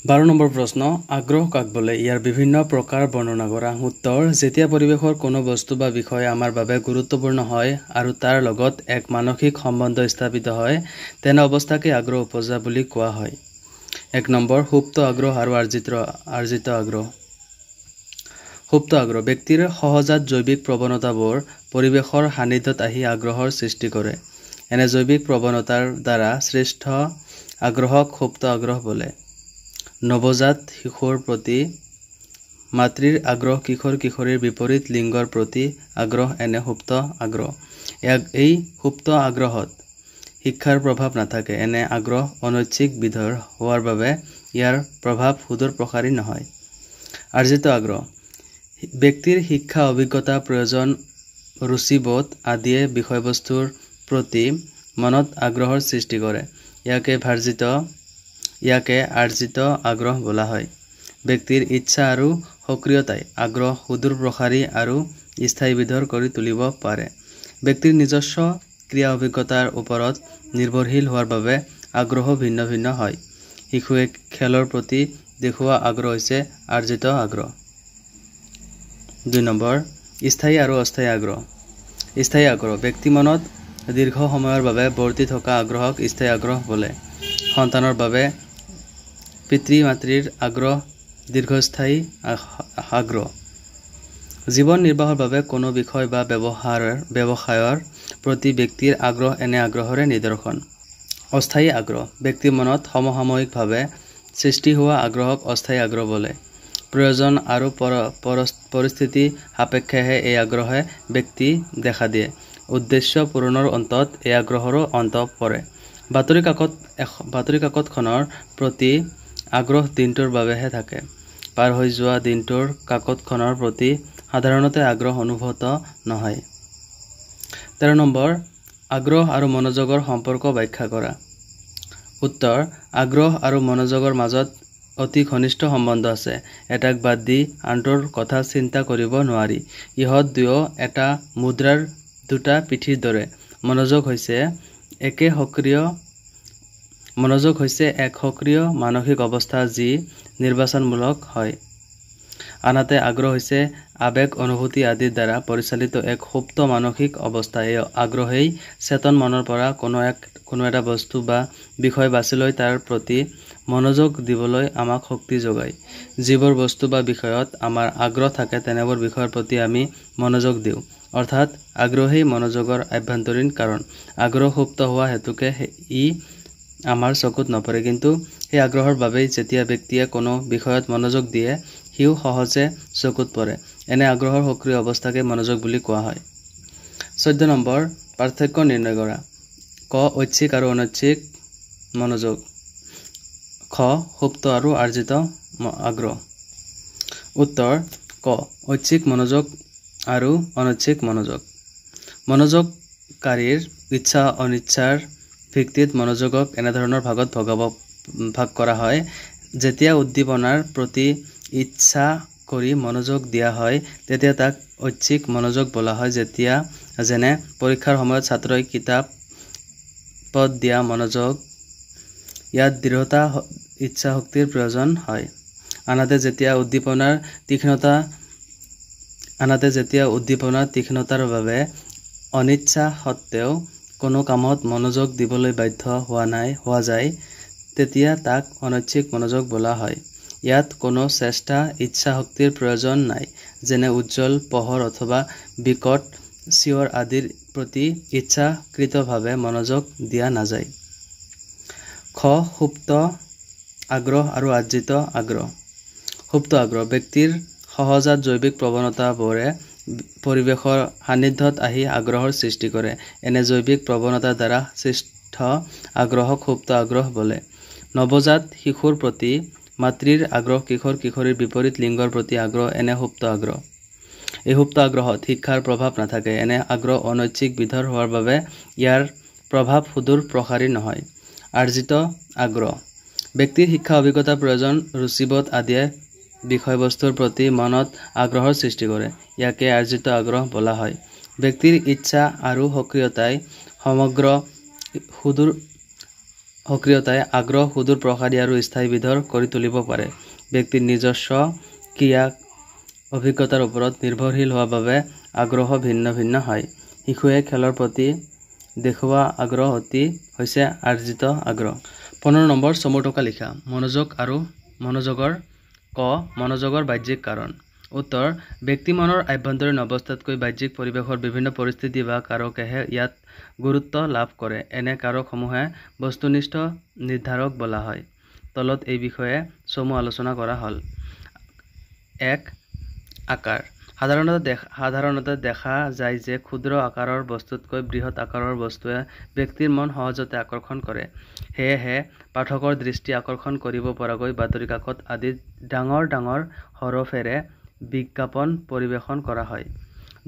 12 নম্বৰ প্ৰশ্ন, আগ্ৰহ কাক বোলে? ইয়াৰ বিভিন্ন প্ৰকাৰ বৰ্ণনা কৰা। উত্তৰ: যেতিয়া পৰিৱেশৰ কোনো বস্তু বা বিষয় আমাৰ বাবে গুৰুত্বপূৰ্ণ হয় আৰু তাৰ লগত এক মানসিক সম্বন্ধ স্থাপিত হয়, তেনে অৱস্থাকে আগ্ৰহ উপজা বুলি কোৱা হয়। 1 নম্বৰ, সুপ্ত আগ্ৰহ আৰু আৰ্জিত আগ্ৰহ। সুপ্ত আগ্ৰহ: ব্যক্তিৰ সহজাত জৈৱিক প্ৰৱণতাবোৰ পৰিৱেশৰ সান্নিধ্যত আহি আগ্ৰহৰ সৃষ্টি কৰে। এনে জৈৱিক প্ৰৱণতাৰ দ্বাৰা সৃষ্ট আগ্ৰহক সুপ্ত আগ্ৰহ বোলে। নৱজাত শিশুৰ প্ৰতি মাতৃৰ আগ্ৰহ, কিশোৰ-কিশোৰীৰ বিপৰীত লিংগৰ প্ৰতি আগ্ৰহ এনে সুপ্ত আগ্ৰহ। এই সুপ্ত আগ্ৰহত শিক্ষাৰ প্ৰভাৱ নাথাকে। এনে আগ্ৰহ অনৈচ্ছিক বিধৰ হোৱাৰ বাবে ইয়াৰ প্ৰভাৱ সুদূৰ প্ৰসাৰী নহয়। আৰ্জিত আগ্ৰহ: ব্যক্তিৰ শিক্ষা, অভিজ্ঞতা, প্ৰয়োজন, ৰুচিবোধ আদিয়ে বিষয়বস্তুৰ প্ৰতি মনত আগ্ৰহৰ সৃষ্টি কৰে। ইয়াকে আৰ্জিত আগ্ৰহ বোলা হয়। ব্যক্তিৰ ইচ্ছা আৰু সক্ৰিয়তাই আগ্ৰহ সুদূৰ প্ৰসাৰী আৰু স্থায়ী বিধৰ কৰি তুলিব পাৰে। ব্যক্তিৰ নিজস্ব ক্ৰিয়া অভিজ্ঞতাৰ ওপৰত নিৰ্ভৰশীল হোৱাৰ বাবে আগ্ৰহো ভিন্ন ভিন্ন হয়। শিশুৱে খেলৰ প্ৰতি দেখুওৱা আগ্ৰহ হৈছে আৰ্জিত আগ্ৰহ। 2 নম্বৰ, স্থায়ী আৰু অস্থায়ী আগ্ৰহ। স্থায়ী আগ্ৰহ: ব্যক্তি মনত দীৰ্ঘ সময়ৰ বাবে বৰ্তি থকা আগ্ৰহক স্থায়ী আগ্ৰহ বোলে। সন্তানৰ বাবে পিতৃ-মাতৃৰ আগ্ৰহ দীৰ্ঘস্থায়ী আগ্ৰহ। জীৱন নিৰ্বাহৰ বাবে কোনো বিষয় বা ব্যৱসায়ৰ প্ৰতি ব্যক্তিৰ আগ্ৰহ এনে আগ্ৰহৰে নিদৰ্শন। অস্থায়ী আগ্ৰহ: ব্যক্তিৰ মনত সমসাময়িকভাৱে সৃষ্টি হোৱা আগ্ৰহক অস্থায়ী আগ্ৰহ বোলে। প্ৰয়োজন আৰু পৰিস্থিতি সাপেক্ষেহে এই আগ্ৰহে ব্যক্তি দেখা দিয়ে। উদ্দেশ্য পূৰণৰ অন্তত এই আগ্ৰহৰো অন্ত পৰে। বাতৰি কাকতখনৰ প্ৰতি আগ্ৰহ দিনটোৰ বাবেহে থাকে। পাৰ হৈ যোৱা দিনটোৰ কাকতখনৰ প্ৰতি সাধাৰণতে আগ্ৰহ অনুভূত নহয়। 13 নম্বৰ, আগ্ৰহ আৰু মনোযোগৰ সম্পৰ্ক ব্যাখ্যা কৰা। উত্তৰ: আগ্ৰহ আৰু মনোযোগৰ মাজত অতি ঘনিষ্ঠ সম্বন্ধ আছে। এটাক বাদ দি আনটোৰ কথা চিন্তা কৰিব নোৱাৰি। ইহঁত দুয়ো এটা মুদ্ৰাৰ দুটা পিঠিৰ দৰে। মনোযোগ হৈছে এক সক্ৰিয় মানসিক অৱস্থা যি নিৰ্বাচনমূলক হয়। আনহাতে আগ্ৰহ হৈছে আবেগ, অনুভূতি আদিৰ দ্বাৰা পৰিচালিত এক সুপ্ত মানসিক অৱস্থা। এই আগ্ৰহেই চেতন মনৰ পৰা কোনো এটা বস্তু বা বিষয় বাছি লৈ তাৰ প্ৰতি মনোযোগ দিবলৈ আমাক শক্তি যোগায়। যিবোৰ বস্তু বা বিষয়ত আমাৰ আগ্ৰহ থাকে তেনেবোৰ বিষয়ৰ প্ৰতি আমি মনোযোগ দিওঁ। অৰ্থাৎ আগ্ৰহেই মনোযোগৰ আভ্যন্তৰীণ কাৰণ। আগ্ৰহ সুপ্ত হোৱা হেতুকে ই আমাৰ চকুত নপৰে, কিন্তু সেই আগ্ৰহৰ বাবেই যেতিয়া ব্যক্তিয়ে কোনো বিষয়ত মনোযোগ দিয়ে সিও সহজে চকুত পৰে। এনে আগ্ৰহৰ সক্ৰিয় অৱস্থাকে মনোযোগ বুলি কোৱা হয়। 14 নম্বৰ, পাৰ্থক্য নিৰ্ণয় কৰা। ক. ঐচ্ছিক আৰু অনৈচ্ছিক মনোযোগ। খ. সুপ্ত আৰু আৰ্জিত আগ্ৰহ। উত্তৰ: ক. ঐচ্ছিক মনোযোগ আৰু অনৈচ্ছিক মনোযোগ। মনোযোগকাৰীৰ ইচ্ছা অনিচ্ছাৰ ভিত্তিত মনোযোগক এনেধৰণৰ ভাগত ভাগ কৰা হয়। যেতিয়া উদ্দীপনাৰ প্ৰতি ইচ্ছা কৰি মনোযোগ দিয়া হয় তেতিয়া তাক ঐচ্ছিক মনোযোগ বোলা হয়। যেনে পৰীক্ষাৰ সময়ত ছাত্ৰই কিতাপত দিয়া মনোযোগ, ইয়াত দৃঢ়তা, ইচ্ছাশক্তিৰ প্ৰয়োজন হয়। আনহাতে যেতিয়া উদ্দীপনাৰ তীক্ষ্ণতাৰ বাবে অনিচ্ছা সত্ত্বেও কোনো কামত মনোযোগ দিবলৈ বাধ্য হোৱা যায় তেতিয়া তাক অনৈচ্ছিক মনোযোগ বোলা হয়। ইয়াত কোনো চেষ্টা ইচ্ছা শক্তিৰ প্ৰয়োজন নাই, যেনে উজ্জ্বল পোহৰ অথবা বিকট চিঞৰ আদিৰ প্ৰতি ইচ্ছাকৃতভাৱে মনোযোগ দিয়া নাযায়। খ. সুপ্ত আগ্ৰহ আৰু আৰ্জিত আগ্ৰহ। সুপ্ত আগ্ৰহ ব্যক্তিৰ সহজাত জৈৱিক প্ৰৱণতাবোৰে পৰিৱেশৰ সান্নিধ্যত আহি আগ্ৰহৰ সৃষ্টি কৰে। এনে জৈৱিক প্ৰৱণতাৰ দ্বাৰা সৃষ্ট আগ্ৰহক সুপ্ত আগ্ৰহ বোলে। নৱজাত শিশুৰ প্ৰতি মাতৃৰ আগ্ৰহ, কিশোৰ কিশোৰীৰ বিপৰীত লিংগৰ প্ৰতি আগ্ৰহ এনে সুপ্ত আগ্ৰহ। এই সুপ্ত আগ্ৰহত শিক্ষাৰ প্ৰভাৱ নাথাকে। এনে আগ্ৰহ অনৈচ্ছিক বিধৰ হোৱাৰ বাবে ইয়াৰ প্ৰভাৱ সুদূৰ প্ৰসাৰী নহয়। আৰ্জিত আগ্ৰহ ব্যক্তিৰ শিক্ষা অভিজ্ঞতা প্ৰয়োজন ৰুচিবোধ আদিয়ে বিষয়বস্তুৰ প্ৰতি মনত আগ্ৰহৰ সৃষ্টি কৰে। ইয়াকে আৰ্জিত আগ্ৰহ বোলা হয়। ব্যক্তিৰ ইচ্ছা আৰু সক্ৰিয়তাই আগ্ৰহ সুদূৰ প্ৰসাৰী আৰু স্থায়ী বিধৰ কৰি তুলিব পাৰে। ব্যক্তিৰ নিজস্ব ক্ৰিয়া অভিজ্ঞতাৰ ওপৰত নিৰ্ভৰশীল হোৱাৰ বাবে আগ্ৰহ ভিন্ন ভিন্ন হয়। শিশুৱে খেলৰ প্ৰতি দেখুওৱা আগ্ৰহ হৈছে আৰ্জিত আগ্ৰহ। 15 নম্বৰ চমু টকা লিখা। মনোযোগ আৰু মনোযোগৰ বাহ্যিক কাৰণ। উত্তৰ: ব্যক্তি মনৰ আভ্যন্তৰীণ অৱস্থাতকৈ বাহ্যিক পৰিৱেশৰ বিভিন্ন পৰিস্থিতি বা কাৰকেহে ইয়াত গুৰুত্ব লাভ কৰে। এনে কাৰকসমূহে বস্তুনিষ্ঠ নিৰ্ধাৰক বোলা হয়। তলত এই বিষয়ে চমু আলোচনা কৰা হ'ল। 1. আকাৰ। সাধাৰণতে দেখা যায় যে ক্ষুদ্ৰ আকাৰৰ বস্তুতকৈ বৃহৎ আকাৰৰ বস্তুৱে ব্যক্তিৰ মন সহজতে আকৰ্ষণ কৰে। সেয়েহে পাঠকৰ দৃষ্টি আকৰ্ষণ কৰিব পৰাকৈ বাতৰি কাকত আদিত ডাঙৰ ডাঙৰ হৰফেৰে বিজ্ঞাপন পৰিৱেশন কৰা হয়।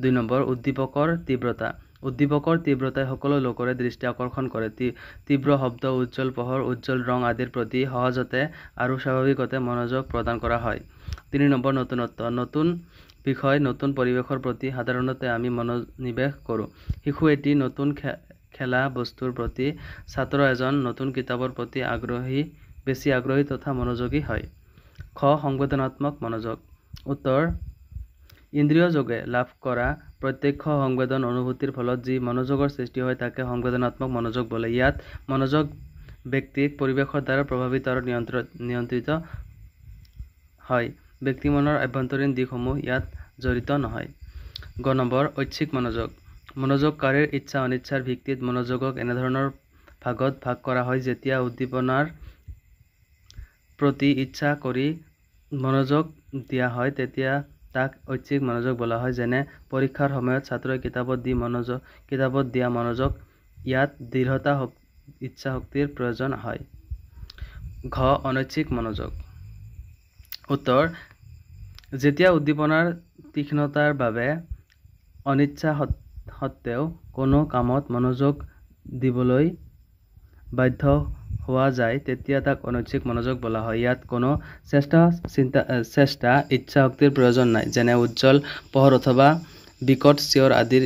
2 নম্বৰ উদ্দীপকৰ তীব্ৰতা। উদ্দীপকৰ তীব্ৰতাই সকলো লোকৰে দৃষ্টি আকৰ্ষণ কৰে। তীব্ৰ শব্দ, উজ্জ্বল পোহৰ, উজ্জ্বল ৰং আদিৰ প্ৰতি সহজতে আৰু স্বাভাৱিকতে মনোযোগ প্ৰদান কৰা হয়। 3 নম্বৰ নতুনত্ব। নতুন বিষয়, নতুন পৰিৱেশৰ প্ৰতি সাধাৰণতে আমি মনোনিৱেশ কৰোঁ। শিশু এটি নতুন খেলা বস্তুৰ প্ৰতি, ছাত্ৰ এজন নতুন কিতাপৰ প্ৰতি বেছি আগ্ৰহী তথা মনোযোগী হয়। খ. সংবেদনাত্মক মনোযোগ। উত্তৰ: ইন্দ্ৰিয় যোগে লাভ কৰা প্ৰত্যক্ষ সংবেদন অনুভূতিৰ ফলত যি মনোযোগৰ সৃষ্টি হয় তাকে সংবেদনাত্মক মনোযোগ বোলে। ইয়াত মনোযোগ ব্যক্তিক পৰিৱেশৰ দ্বাৰা প্ৰভাৱিত আৰু নিয়ন্ত্ৰিত হয়। ব্যক্তি মনৰ আভ্যন্তৰীণ দিশসমূহ ইয়াত জড়িত নহয়। গ নম্বৰ ঐচ্ছিক মনোযোগ। মনোযোগকাৰীৰ ইচ্ছা অনিচ্ছাৰ ভিত্তিত মনোযোগক এনেধৰণৰ ভাগত ভাগ কৰা হয়। যেতিয়া উদ্দীপনাৰ প্ৰতি ইচ্ছা কৰি মনোযোগ দিয়া হয় তেতিয়া তাক ঐচ্ছিক মনোযোগ বোলা হয়। যেনে পৰীক্ষাৰ সময়ত ছাত্ৰই কিতাপত দিয়া মনোযোগ। ইয়াত দৃঢ়তা ইচ্ছা শক্তিৰ প্ৰয়োজন হয়। ঘ. অনৈচ্ছিক মনোযোগ। উত্তৰ: যেতিয়া উদ্দীপনাৰ তীক্ষ্ণতাৰ বাবে অনিচ্ছা সত্ত্বেও কোনো কামত মনোযোগ দিবলৈ বাধ্য হোৱা যায় তেতিয়া তাক অনৈচ্ছিক মনোযোগ বোলা হয়। ইয়াত কোনো চেষ্টা ইচ্ছা শক্তিৰ প্ৰয়োজন নাই, যেনে উজ্জ্বল পোহৰ অথবা বিকট চিঞৰ আদিৰ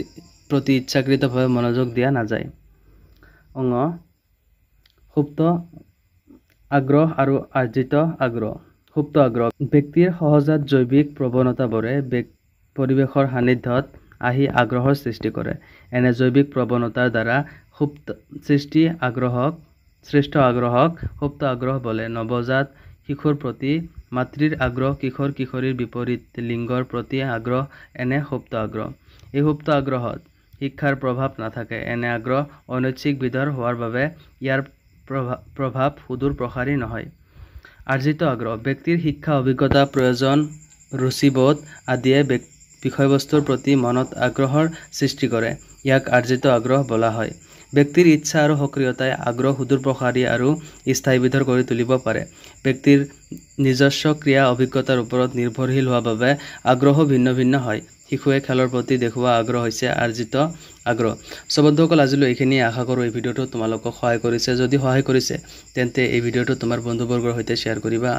প্ৰতি ইচ্ছাকৃতভাৱে মনোযোগ দিয়া নাযায়। অঙ. সুপ্ত আগ্ৰহ আৰু আৰ্জিত আগ্ৰহ। সুপ্ত আগ্ৰহ ব্যক্তিৰ সহজাত জৈৱিক প্ৰৱণতাবোৰে পৰিৱেশৰ সান্নিধ্যত আহি আগ্ৰহৰ সৃষ্টি কৰে। এনে জৈৱিক প্ৰৱণতাৰ দ্বাৰা সৃষ্ট আগ্ৰহক সুপ্ত আগ্ৰহ বোলে। নৱজাত শিশুৰ প্ৰতি মাতৃৰ আগ্ৰহ, কিশোৰ কিশোৰীৰ বিপৰীত লিংগৰ প্ৰতি আগ্ৰহ এনে সুপ্ত আগ্ৰহ। এই সুপ্ত আগ্ৰহত শিক্ষাৰ প্ৰভাৱ নাথাকে। এনে আগ্ৰহ অনৈচ্ছিক বিধৰ হোৱাৰ বাবে ইয়াৰ প্ৰভাৱ সুদূৰ প্ৰসাৰী নহয়। আৰ্জিত আগ্ৰহ ব্যক্তিৰ শিক্ষা অভিজ্ঞতা প্ৰয়োজন ৰুচিবোধ আদিয়ে বিষয়বস্তুৰ প্ৰতি মনত আগ্ৰহৰ সৃষ্টি কৰে। ইয়াক আৰ্জিত আগ্ৰহ বোলা হয়। ব্যক্তিৰ ইচ্ছা আৰু সক্ৰিয়তাই আগ্ৰহ সুদূৰ প্ৰসাৰী আৰু স্থায়ী বিধৰ কৰি তুলিব পাৰে। ব্যক্তিৰ নিজস্ব ক্ৰিয়া অভিজ্ঞতাৰ ওপৰত নিৰ্ভৰশীল হোৱাৰ বাবে আগ্ৰহ ভিন্ন ভিন্ন হয়। শিশুৱে খেলৰ প্ৰতি দেখুওৱা আগ্ৰহ হৈছে আৰ্জিত আগ্ৰহ। বন্ধুসকল, আজিলৈ এইখিনিয়ে। আশা কৰোঁ এই ভিডিঅ'টো তোমালোকক সহায় কৰিছে। যদি সহায় কৰিছে তেন্তে এই ভিডিঅ'টো তোমাৰ বন্ধুবৰ্গৰ সৈতে শ্বেয়াৰ কৰিবা।